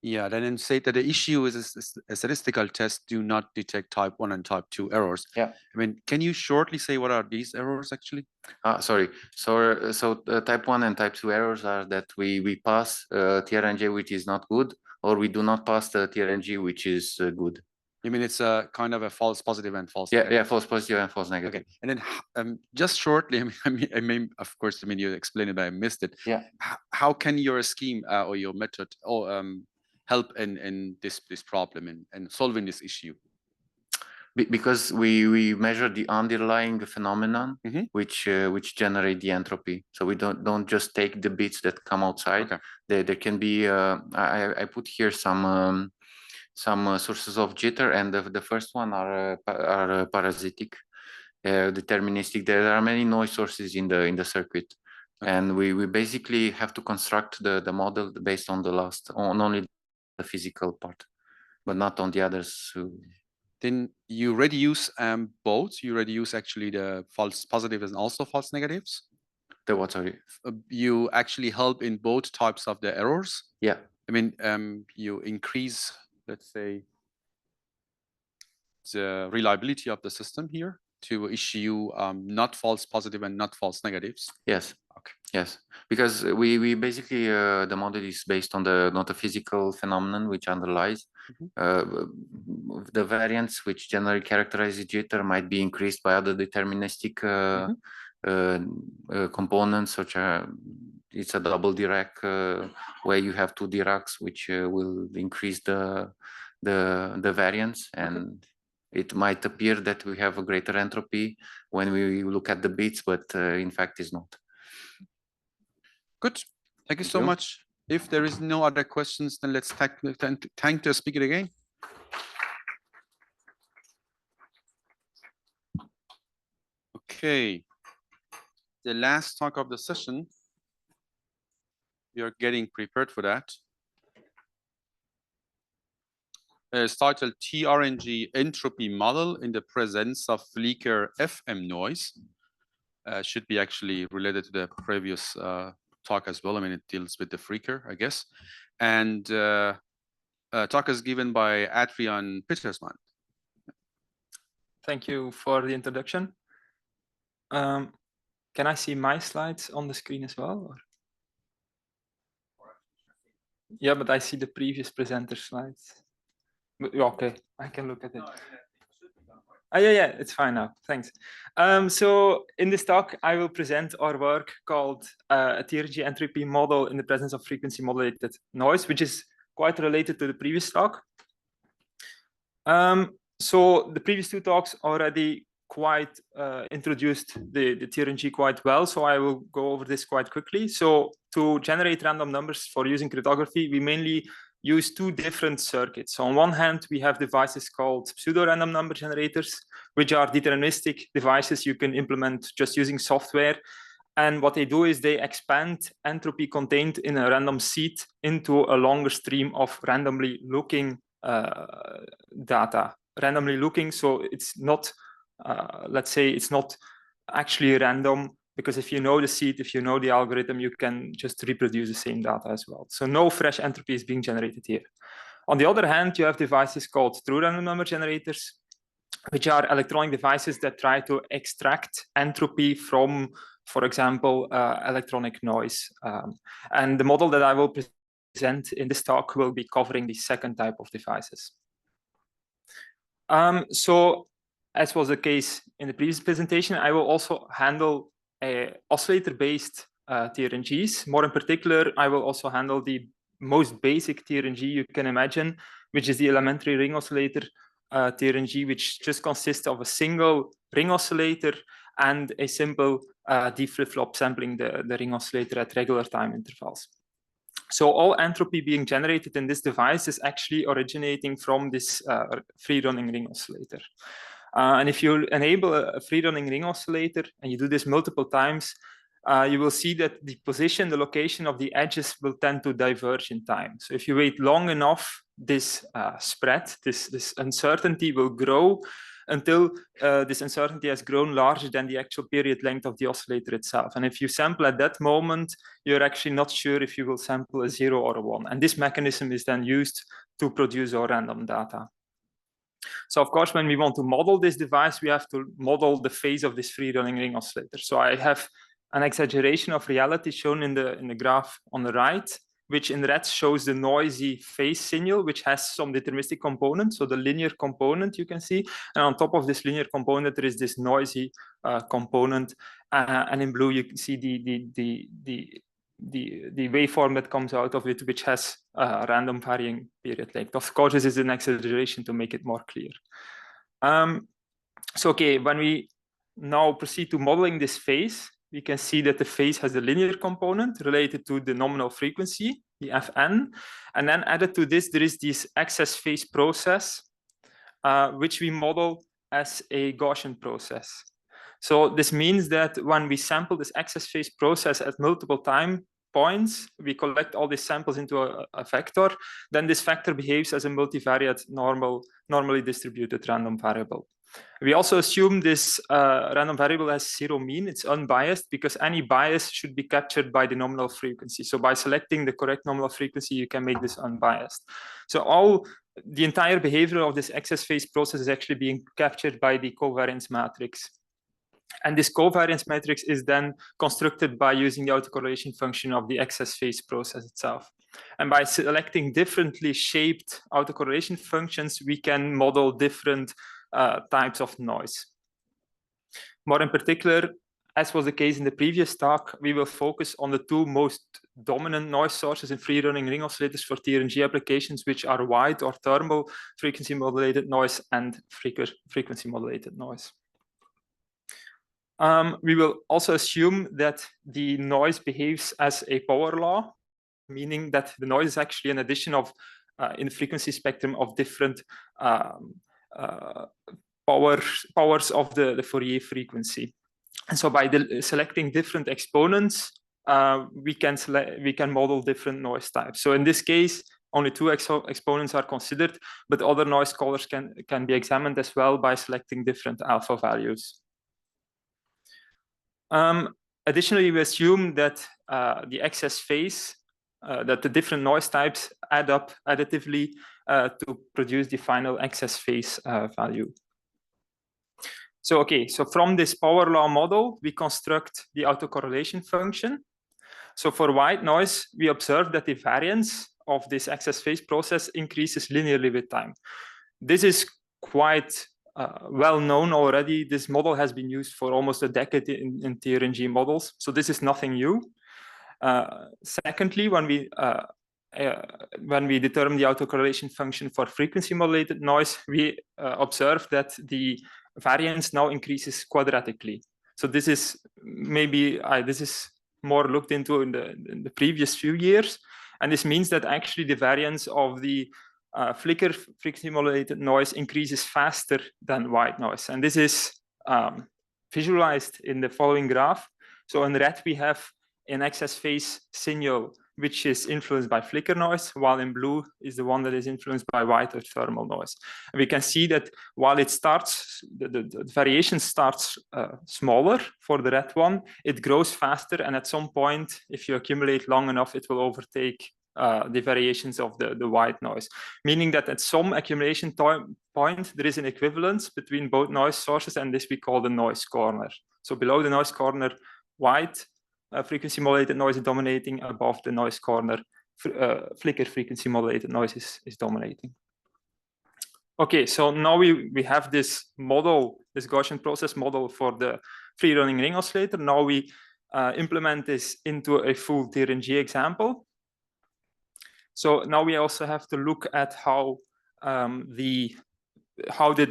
Yeah, then say that the issue is a statistical tests do not detect type 1 and type 2 errors. Yeah. I mean, can you shortly say what are these errors actually? Sorry. So type 1 and type 2 errors are that we pass TRNG which is not good, or we do not pass the TRNG which is good. You mean it's a kind of a false positive and false negative? Yeah, false positive and false negative. Okay, and then just shortly, I mean, of course, I mean, you explained it, but I missed it. Yeah. How can your scheme or your method or help in this problem and solving this issue? Because we measure the underlying phenomenon which generate the entropy. So we don't just take the bits that come outside. Okay. There can be I put here some sources of jitter, and the first one are parasitic, deterministic. There are many noise sources in the circuit. Okay. And we basically have to construct the model based on on only the physical part, but not on the others. Then you reduce both. You reduce actually the false positives and also false negatives. The what? Sorry. You actually help in both types of the errors. Yeah. I mean, you increase, let's say, the reliability of the system here to issue not false positive and not false negatives. Yes. Okay. Yes, because we basically the model is based on not a physical phenomenon which underlies the variance which generally characterizes jitter might be increased by other deterministic components, such as it's a double Dirac where you have 2 Diracs, which will increase the variance, and it might appear that we have a greater entropy when we look at the bits, but in fact is not. Good. Thank you so much. If there is no other questions, then let's thank the speaker again. Okay. The last talk of the session. We are getting prepared for that. It's titled Trng entropy model in the presence of Flicker FM noise. Should be actually related to the previous talk as well. I mean, it deals with the Flicker, I guess. And talk is given by Adrian Petersman. Thank you for the introduction. Can I see my slides on the screen as well? Or? Yeah, but I see the previous presenter slides. But, okay, I can look at it. Oh, yeah, it's fine now. Thanks. So in this talk, I will present our work called a Trng entropy model in the presence of frequency modulated noise, which is quite related to the previous talk. So the previous 2 talks already quite introduced the Trng quite well, so I will go over this quite quickly. So to generate random numbers for using cryptography, we mainly use 2 different circuits. So on one hand, we have devices called pseudo-random number generators, which are deterministic devices you can implement just using software. And what they do is they expand entropy contained in a random seed into a longer stream of randomly looking data. Randomly looking, so it's not, let's say, it's not actually random, because if you know the seed, if you know the algorithm, you can just reproduce the same data as well. So no fresh entropy is being generated here. On the other hand, you have devices called true random number generators, which are electronic devices that try to extract entropy from, for example, electronic noise. And the model that I will present in this talk will be covering the second type of devices. So as was the case in the previous presentation, I will also handle oscillator-based TRNGs. More in particular, I will also handle the most basic TRNG you can imagine, which is the elementary ring oscillator TRNG, which just consists of a single ring oscillator and a simple D flip-flop sampling the ring oscillator at regular time intervals. So all entropy being generated in this device is actually originating from this free-running ring oscillator. And if you enable a free-running ring oscillator, and you do this multiple times, you will see that the position, the location of the edges will tend to diverge in time. So if you wait long enough, this spread, this uncertainty will grow until this uncertainty has grown larger than the actual period length of the oscillator itself. And if you sample at that moment, you're actually not sure if you will sample a 0 or a 1. And this mechanism is then used to produce our random data. So of course, when we want to model this device, we have to model the phase of this free-running ring oscillator. So I have an exaggeration of reality shown in the graph on the right, which in red shows the noisy phase signal, which has some deterministic component, so the linear component you can see. And on top of this linear component, there is this noisy component. And in blue, you can see the waveform that comes out of it, which has a random varying period length. Of course, this is an exaggeration to make it more clear. So, okay, when we now proceed to modeling this phase, we can see that the phase has a linear component related to the nominal frequency, the Fn. And then added to this, there is this excess phase process, which we model as a Gaussian process. So this means that when we sample this excess phase process at multiple time points, we collect all these samples into a vector, then this vector behaves as a multivariate normally distributed random variable. We also assume this random variable has 0 mean. It's unbiased because any bias should be captured by the nominal frequency. So by selecting the correct nominal frequency, you can make this unbiased. So the entire behavior of this excess phase process is actually being captured by the covariance matrix. And this covariance matrix is then constructed by using the autocorrelation function of the excess phase process itself. And by selecting differently shaped autocorrelation functions, we can model different types of noise. More in particular, as was the case in the previous talk, we will focus on the two most dominant noise sources in free-running ring oscillators for TRNG applications, which are wide or thermal frequency modulated noise and flicker frequency modulated noise. We will also assume that the noise behaves as a power law, meaning that the noise is actually an addition of, in the frequency spectrum, of different powers of the Fourier frequency. And so by selecting different exponents, we can model different noise types. So in this case, only two exponents are considered, but other noise colors can be examined as well by selecting different alpha values. Additionally, we assume that the excess phase, that the different noise types add up additively to produce the final excess phase value. So, okay, so from this power law model, we construct the autocorrelation function. So for white noise, we observe that the variance of this excess phase process increases linearly with time. This is quite well known already. This model has been used for almost a decade in TRNG models, so this is nothing new. Secondly, when we determine the autocorrelation function for frequency modulated noise, we observe that the variance now increases quadratically. So this is maybe this is more looked into in the previous few years, and this means that actually the variance of the flicker frequency modulated noise increases faster than white noise, and this is visualized in the following graph. So in red we have an excess phase signal which is influenced by flicker noise, while in blue is the one that is influenced by white or thermal noise. And we can see that while it starts, the variation starts smaller for the red one, it grows faster, and at some point, if you accumulate long enough, it will overtake the variations of the white noise, meaning that at some accumulation point, there is an equivalence between both noise sources, and this we call the noise corner. So below the noise corner, white frequency modulated noise is dominating, above the noise corner, flicker frequency modulated noise is dominating. Okay, so now we have this model, this Gaussian process model for the free running ring oscillator. Now we implement this into a full TRNG example. So now we also have to look at how did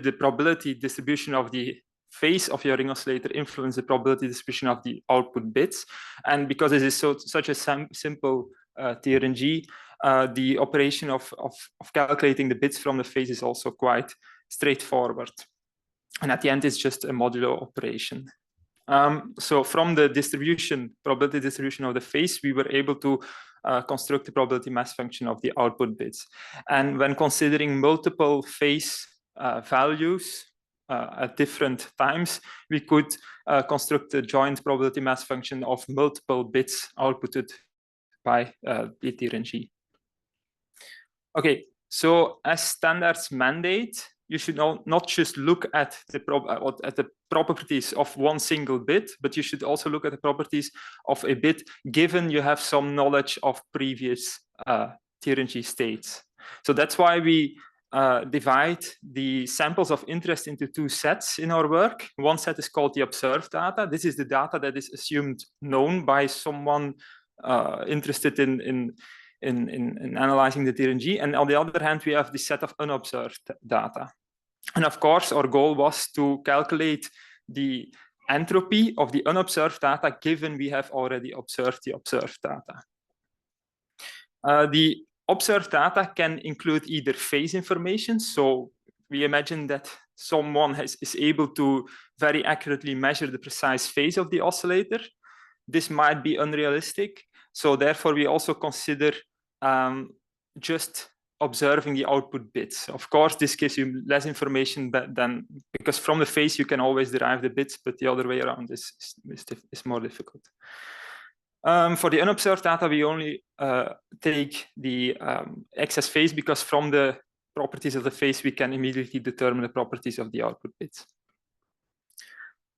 the probability distribution of the phase of your ring oscillator influence the probability distribution of the output bits. And because this is such a simple TRNG, the operation of calculating the bits from the phase is also quite straightforward. And at the end, it's just a modulo operation. So from the probability distribution of the phase, we were able to construct the probability mass function of the output bits. And when considering multiple phase values at different times, we could construct a joint probability mass function of multiple bits outputted by the TRNG. Okay, so as standards mandate, you should not just look at the properties of one single bit, but you should also look at the properties of a bit, given you have some knowledge of previous TRNG states. So that's why we divide the samples of interest into two sets in our work. One set is called the observed data. This is the data that is assumed known by someone interested in analyzing the TRNG. And on the other hand, we have the set of unobserved data. And of course, our goal was to calculate the entropy of the unobserved data, given we have already observed the observed data. The observed data can include either phase information. So we imagine that someone is able to very accurately measure the precise phase of the oscillator. This might be unrealistic. So therefore, we also consider just observing the output bits. Of course, this gives you less information than, because from the phase you can always derive the bits, but the other way around is more difficult. For the unobserved data, we only take the excess phase, because from the properties of the phase, we can immediately determine the properties of the output bits.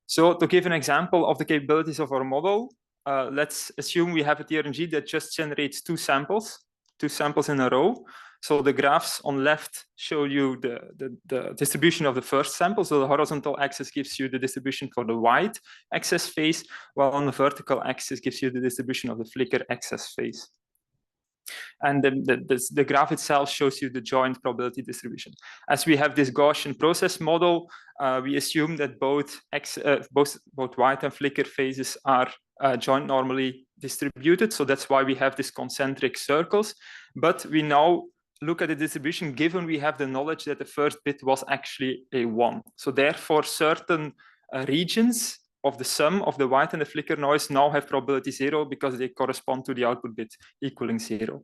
So to give an example of the capabilities of our model, let's assume we have a TRNG that just generates two samples in a row. So the graphs on left show you the distribution of the first sample. So the horizontal axis gives you the distribution for the white excess phase, while on the vertical axis gives you the distribution of the flicker excess phase. And then the graph itself shows you the joint probability distribution. As we have this Gaussian process model, we assume that both white and flicker phases are joint normally distributed. So that's why we have these concentric circles. But we now look at the distribution given we have the knowledge that the first bit was actually a 1. So therefore, certain regions of the sum of the white and the flicker noise now have probability 0 because they correspond to the output bit equaling 0.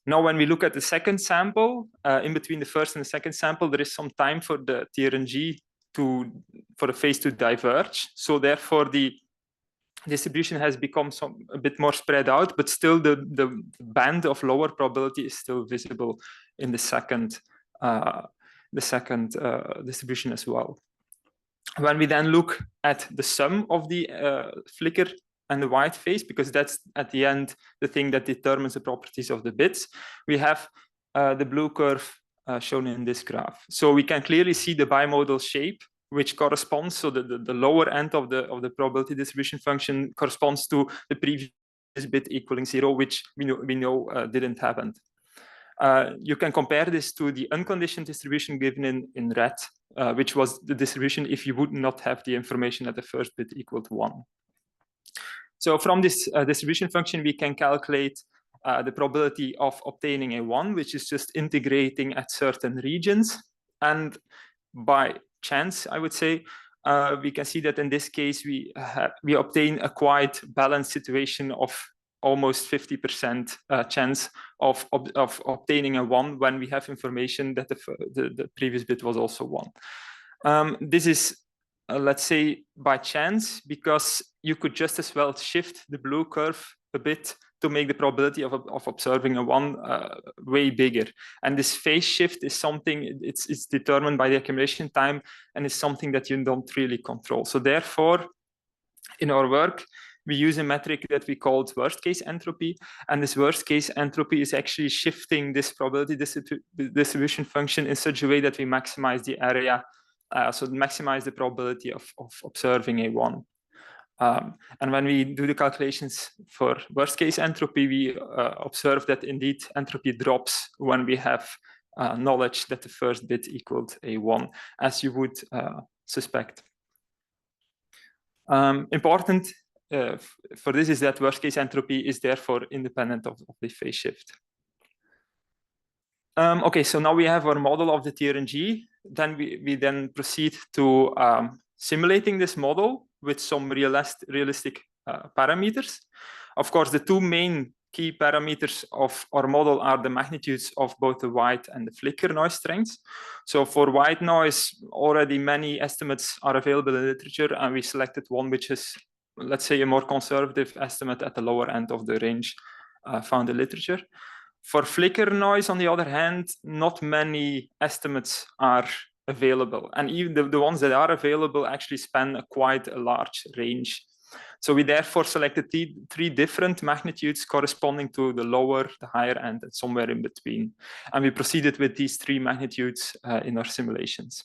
Now, when we look at the second sample, in between the first and the second sample, there is some time for the Trng for the phase to diverge. So therefore, the distribution has become a bit more spread out, but still the band of lower probability is still visible in the second distribution as well. When we then look at the sum of the flicker and the white phase, because that's at the end the thing that determines the properties of the bits, we have the blue curve shown in this graph. So we can clearly see the bimodal shape, which corresponds, so the lower end of the probability distribution function corresponds to the previous bit equaling 0, which we know didn't happen. You can compare this to the unconditioned distribution given in red, which was the distribution if you would not have the information that the first bit equaled 1. So from this distribution function, we can calculate the probability of obtaining a 1, which is just integrating at certain regions. And by chance, I would say, we can see that in this case, we obtain a quite balanced situation of almost 50% chance of obtaining a 1 when we have information that the previous bit was also 1. This is, let's say, by chance, because you could just as well shift the blue curve a bit to make the probability of observing a 1 way bigger. And this phase shift is something, it's determined by the accumulation time, and it's something that you don't really control. So therefore, in our work, we use a metric that we called worst case entropy. And this worst case entropy is actually shifting this probability distribution function in such a way that we maximize the area, so maximize the probability of observing a 1. And when we do the calculations for worst case entropy, we observe that indeed entropy drops when we have knowledge that the first bit equaled a 1, as you would suspect. Important for this is that worst case entropy is therefore independent of the phase shift. Okay, so now we have our model of the Trng. Then we then proceed to simulating this model with some realistic parameters. Of course, the two main key parameters of our model are the magnitudes of both the white and the flicker noise strengths. So for white noise, already many estimates are available in the literature, and we selected one which is, let's say, a more conservative estimate at the lower end of the range found in literature. For flicker noise, on the other hand, not many estimates are available. And even the ones that are available actually span quite a large range. So we therefore selected three different magnitudes corresponding to the lower, the higher end, and somewhere in between. And we proceeded with these three magnitudes in our simulations.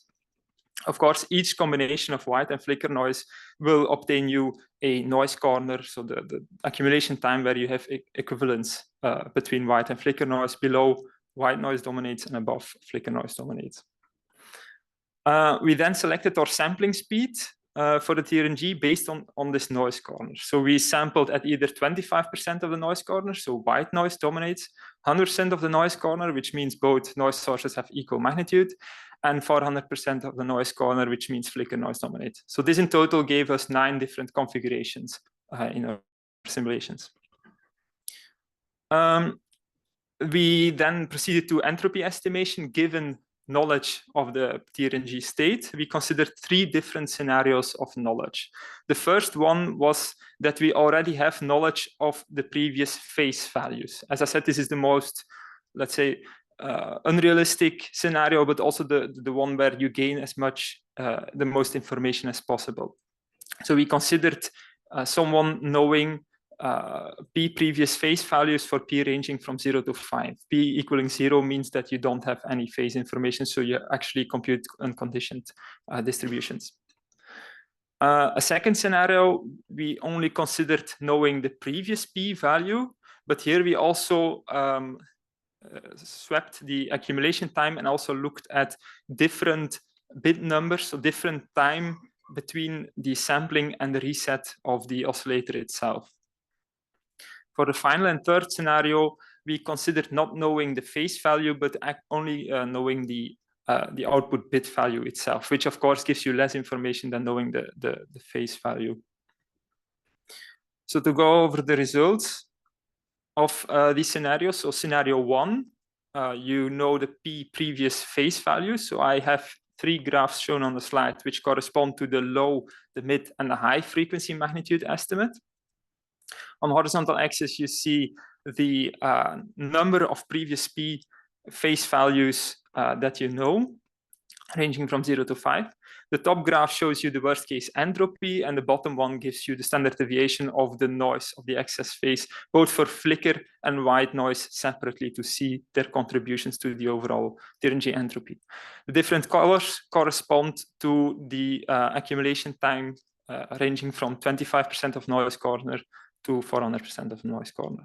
Of course, each combination of white and flicker noise will obtain you a noise corner, so the accumulation time where you have equivalence between white and flicker noise. Below, white noise dominates, and above, flicker noise dominates. We then selected our sampling speed for the Trng based on this noise corner. So we sampled at either 25% of the noise corner, so white noise dominates, 100% of the noise corner, which means both noise sources have equal magnitude, and 400% of the noise corner, which means flicker noise dominates. So this in total gave us 9 different configurations in our simulations. We then proceeded to entropy estimation given knowledge of the Trng state. We considered 3 different scenarios of knowledge. The first one was that we already have knowledge of the previous phase values. As I said, this is the most, let's say, unrealistic scenario, but also the one where you gain as much, the most information as possible. So we considered someone knowing p previous phase values for p ranging from 0 to 5. P equaling 0 means that you don't have any phase information, so you actually compute unconditioned distributions. A second scenario, we only considered knowing the previous p value, but here we also swept the accumulation time and also looked at different bit numbers, so different time between the sampling and the reset of the oscillator itself. For the final and third scenario, we considered not knowing the phase value, but only knowing the output bit value itself, which of course gives you less information than knowing the phase value. So to go over the results of these scenarios, so scenario 1, you know the p previous phase values. So I have 3 graphs shown on the slide, which correspond to the low, the mid, and the high frequency magnitude estimate. On horizontal axis, you see the number of previous p phase values that you know, ranging from 0 to 5. The top graph shows you the worst case entropy, and the bottom one gives you the standard deviation of the noise of the excess phase, both for flicker and white noise separately, to see their contributions to the overall Trng entropy. The different colors correspond to the accumulation time ranging from 25% of noise corner to 400% of noise corner.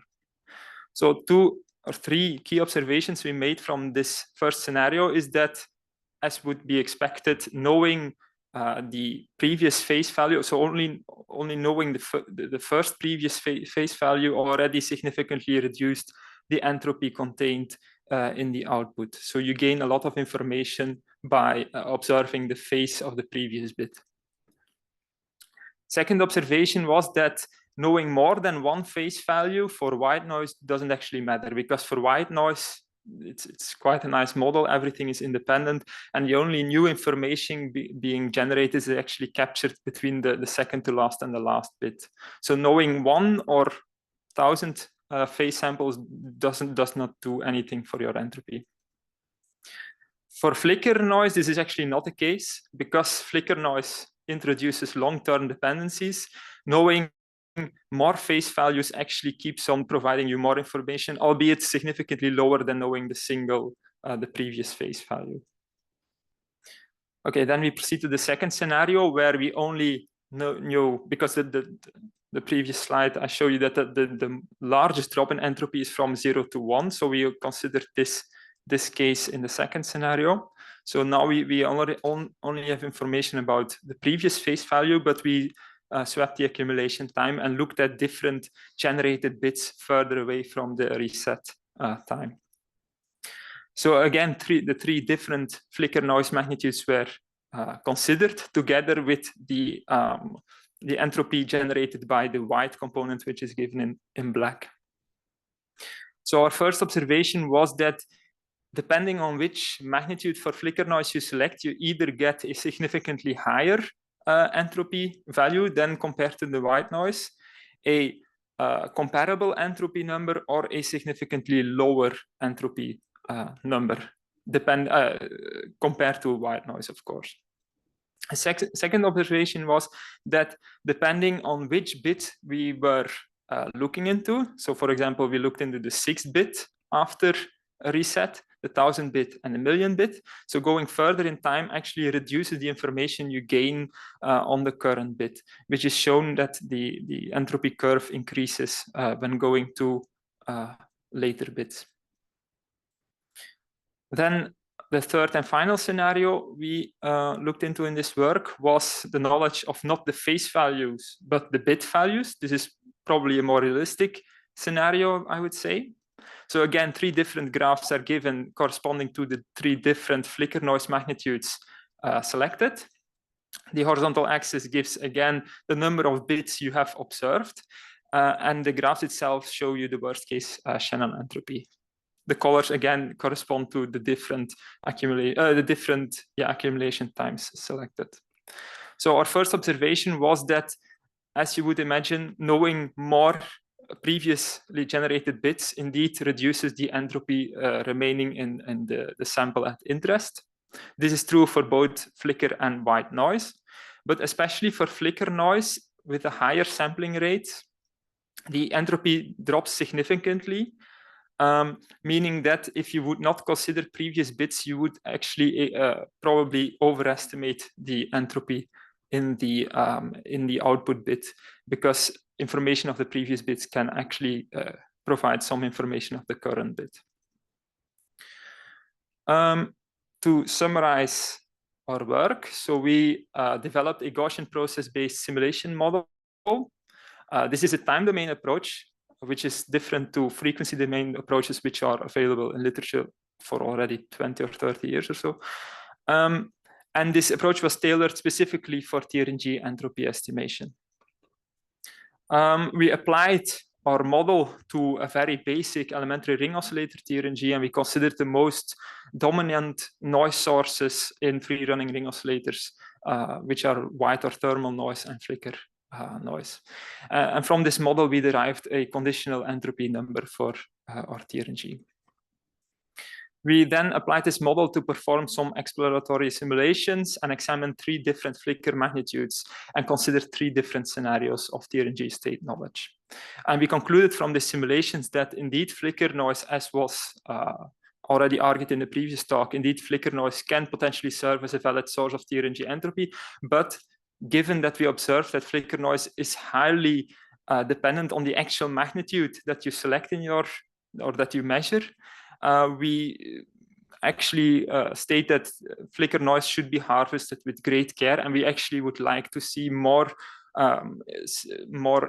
So 2 or 3 key observations we made from this first scenario is that, as would be expected, knowing the previous phase value, so only knowing the first previous phase value already significantly reduced the entropy contained in the output. So you gain a lot of information by observing the phase of the previous bit. Second observation was that knowing more than one phase value for white noise doesn't actually matter, because for white noise, it's quite a nice model. Everything is independent, and the only new information being generated is actually captured between the second to last and the last bit. So knowing 1 or 1,000 phase samples does not do anything for your entropy. For flicker noise, this is actually not the case, because flicker noise introduces long-term dependencies. Knowing more phase values actually keeps on providing you more information, albeit significantly lower than knowing the previous phase value. Okay, then we proceed to the second scenario, where we only know, because the previous slide I show you that the largest drop in entropy is from 0 to 1, so we consider this case in the second scenario. So now we only have information about the previous phase value, but we swept the accumulation time and looked at different generated bits further away from the reset time. So again, the 3 different flicker noise magnitudes were considered together with the entropy generated by the white component, which is given in black. So our first observation was that depending on which magnitude for flicker noise you select, you either get a significantly higher entropy value than compared to the white noise, a comparable entropy number, or a significantly lower entropy number, compared to white noise, of course. A second observation was that depending on which bit we were looking into, so for example, we looked into the 6th bit after a reset, the 1,000 bit and the 1,000,000 bit. So going further in time actually reduces the information you gain on the current bit, which is shown that the entropy curve increases when going to later bits. Then the third and final scenario we looked into in this work was the knowledge of not the phase values, but the bit values. This is probably a more realistic scenario, I would say. So again, 3 different graphs are given corresponding to the 3 different flicker noise magnitudes selected. The horizontal axis gives, again, the number of bits you have observed, and the graphs itself show you the worst case Shannon entropy. The colors, again, correspond to the different accumulation times selected. So our first observation was that, as you would imagine, knowing more previously generated bits indeed reduces the entropy remaining in the sample at interest. This is true for both flicker and white noise, but especially for flicker noise with a higher sampling rate, the entropy drops significantly, meaning that if you would not consider previous bits, you would actually probably overestimate the entropy in the output bit, because information of the previous bits can actually provide some information of the current bit. To summarize our work, so we developed a Gaussian process-based simulation model. This is a time domain approach, which is different to frequency domain approaches, which are available in literature for already 20 or 30 years or so. And this approach was tailored specifically for Trng entropy estimation. We applied our model to a very basic elementary ring oscillator Trng, and we considered the most dominant noise sources in free-running ring oscillators, which are white or thermal noise and flicker noise. And from this model, we derived a conditional entropy number for our Trng. We then applied this model to perform some exploratory simulations and examine 3 different flicker magnitudes and considered 3 different scenarios of Trng state knowledge. And we concluded from the simulations that indeed flicker noise, as was already argued in the previous talk, indeed flicker noise can potentially serve as a valid source of Trng entropy, but given that we observe that flicker noise is highly dependent on the actual magnitude that you select in your, or that you measure, we actually state that flicker noise should be harvested with great care, and we actually would like to see more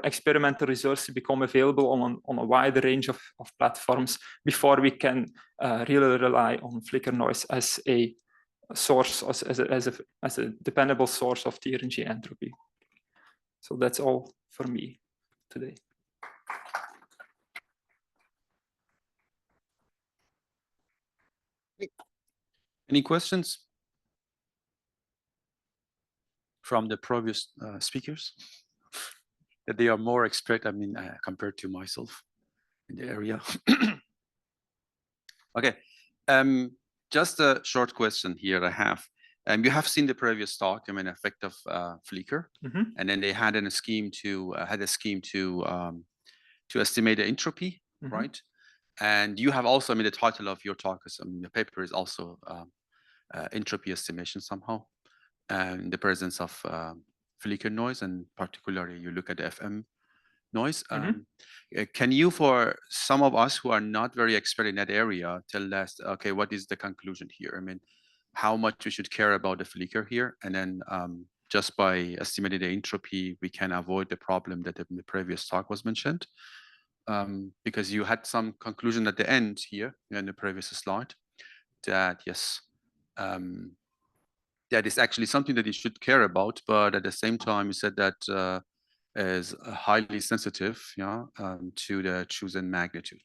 experimental results to become available on a wider range of platforms before we can really rely on flicker noise as a source, as a dependable source of Trng entropy. So that's all for me today. Any questions from the previous speakers? That they are more expert, I mean, compared to myself in the area. Okay, just a short question here I have. You have seen the previous talk, I mean, effect of Flickr, and then they had a scheme to estimate the entropy, right? And you have also, I mean, the title of your talk is, I mean, the paper is also entropy estimation somehow, in the presence of Flickr noise, and particularly you look at the FM noise. Can you, for some of us who are not very expert in that area, tell us, okay, what is the conclusion here? I mean, how much we should care about the Flickr here, and then just by estimating the entropy, we can avoid the problem that in the previous talk was mentioned. Because you had some conclusion at the end here in the previous slide that yes, that is actually something that you should care about, but at the same time you said that is highly sensitive, yeah, to the chosen magnitude.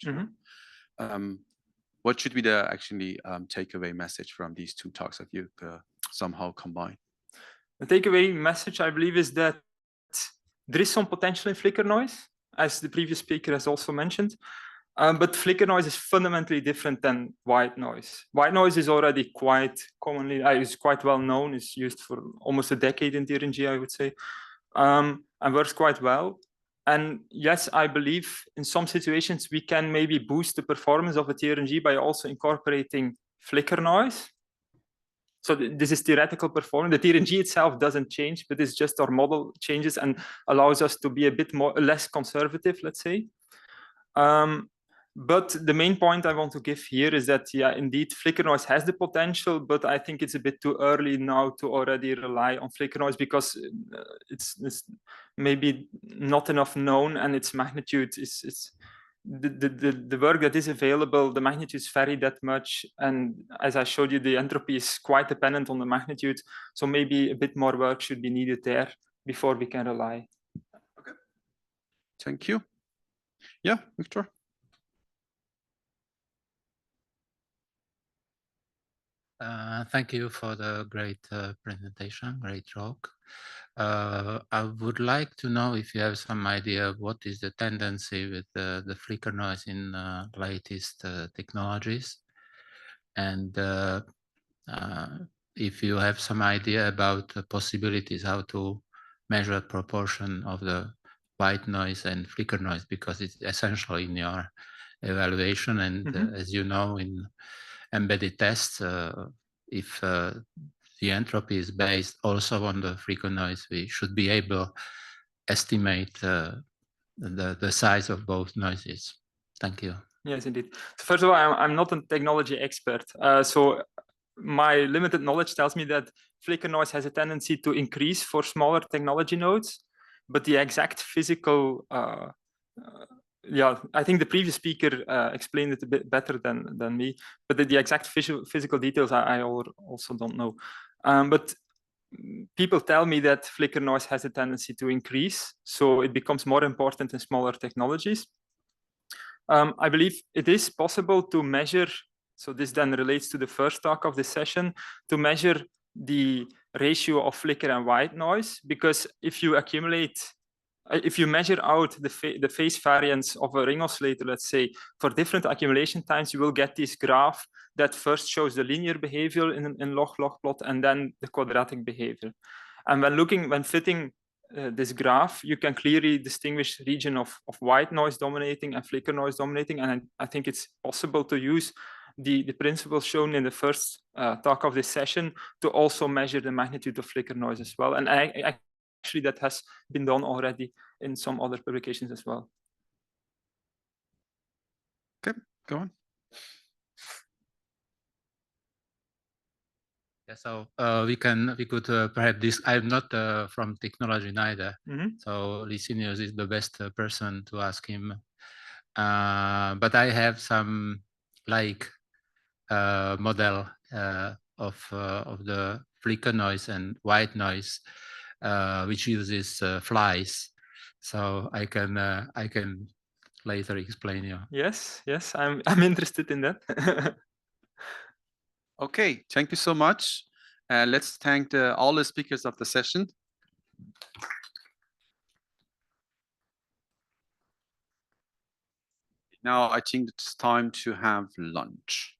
What should be the actually takeaway message from these 2 talks that you somehow combine? The takeaway message, I believe, is that there is some potential in flicker noise, as the previous speaker has also mentioned. But flicker noise is fundamentally different than white noise. White noise is already quite commonly, is quite well known. It's used for almost a decade in Trng, I would say, and works quite well. And yes, I believe in some situations we can maybe boost the performance of a Trng by also incorporating flicker noise. So this is theoretical performance. The Trng itself doesn't change, but it's just our model changes and allows us to be a bit less conservative, let's say. But the main point I want to give here is that, yeah, indeed, flicker noise has the potential, but I think it's a bit too early now to already rely on flicker noise, because it's maybe not enough known, and its magnitude is the work that is available, the magnitudes vary that much, and as I showed you, the entropy is quite dependent on the magnitude, so maybe a bit more work should be needed there before we can rely. Okay, thank you. Yeah, Victor. Thank you for the great presentation, great talk. I would like to know if you have some idea of what is the tendency with the flicker noise in latest technologies, and if you have some idea about the possibilities how to measure proportion of the white noise and flicker noise, because it's essential in your evaluation. And as you know, in embedded tests, if the entropy is based also on the flicker noise, we should be able to estimate the size of both noises. Thank you. Yes, indeed. So first of all, I'm not a technology expert. So my limited knowledge tells me that flicker noise has a tendency to increase for smaller technology nodes, but the exact physical, I think the previous speaker explained it a bit better than me, but the exact physical details I also don't know. But people tell me that flicker noise has a tendency to increase, so it becomes more important in smaller technologies. I believe it is possible to measure, so this then relates to the first talk of this session, to measure the ratio of flicker and white noise, because if you measure out the phase variance of a ring oscillator, let's say, for different accumulation times, you will get this graph that first shows the linear behavior in log-log plot and then the quadratic behavior. And when fitting this graph, you can clearly distinguish region of white noise dominating and flicker noise dominating. And I think it's possible to use the principles shown in the first talk of this session to also measure the magnitude of flicker noise as well. And actually, that has been done already in some other publications as well. Okay, go on. Yeah, so we could perhaps this. I'm not from technology neither, so Licinius is the best person to ask him. But I have some model of the flicker noise and white noise, which uses flies. So I can later explain you. Yes, I'm interested in that. Okay, thank you so much. Let's thank all the speakers of the session. Now I think it's time to have lunch.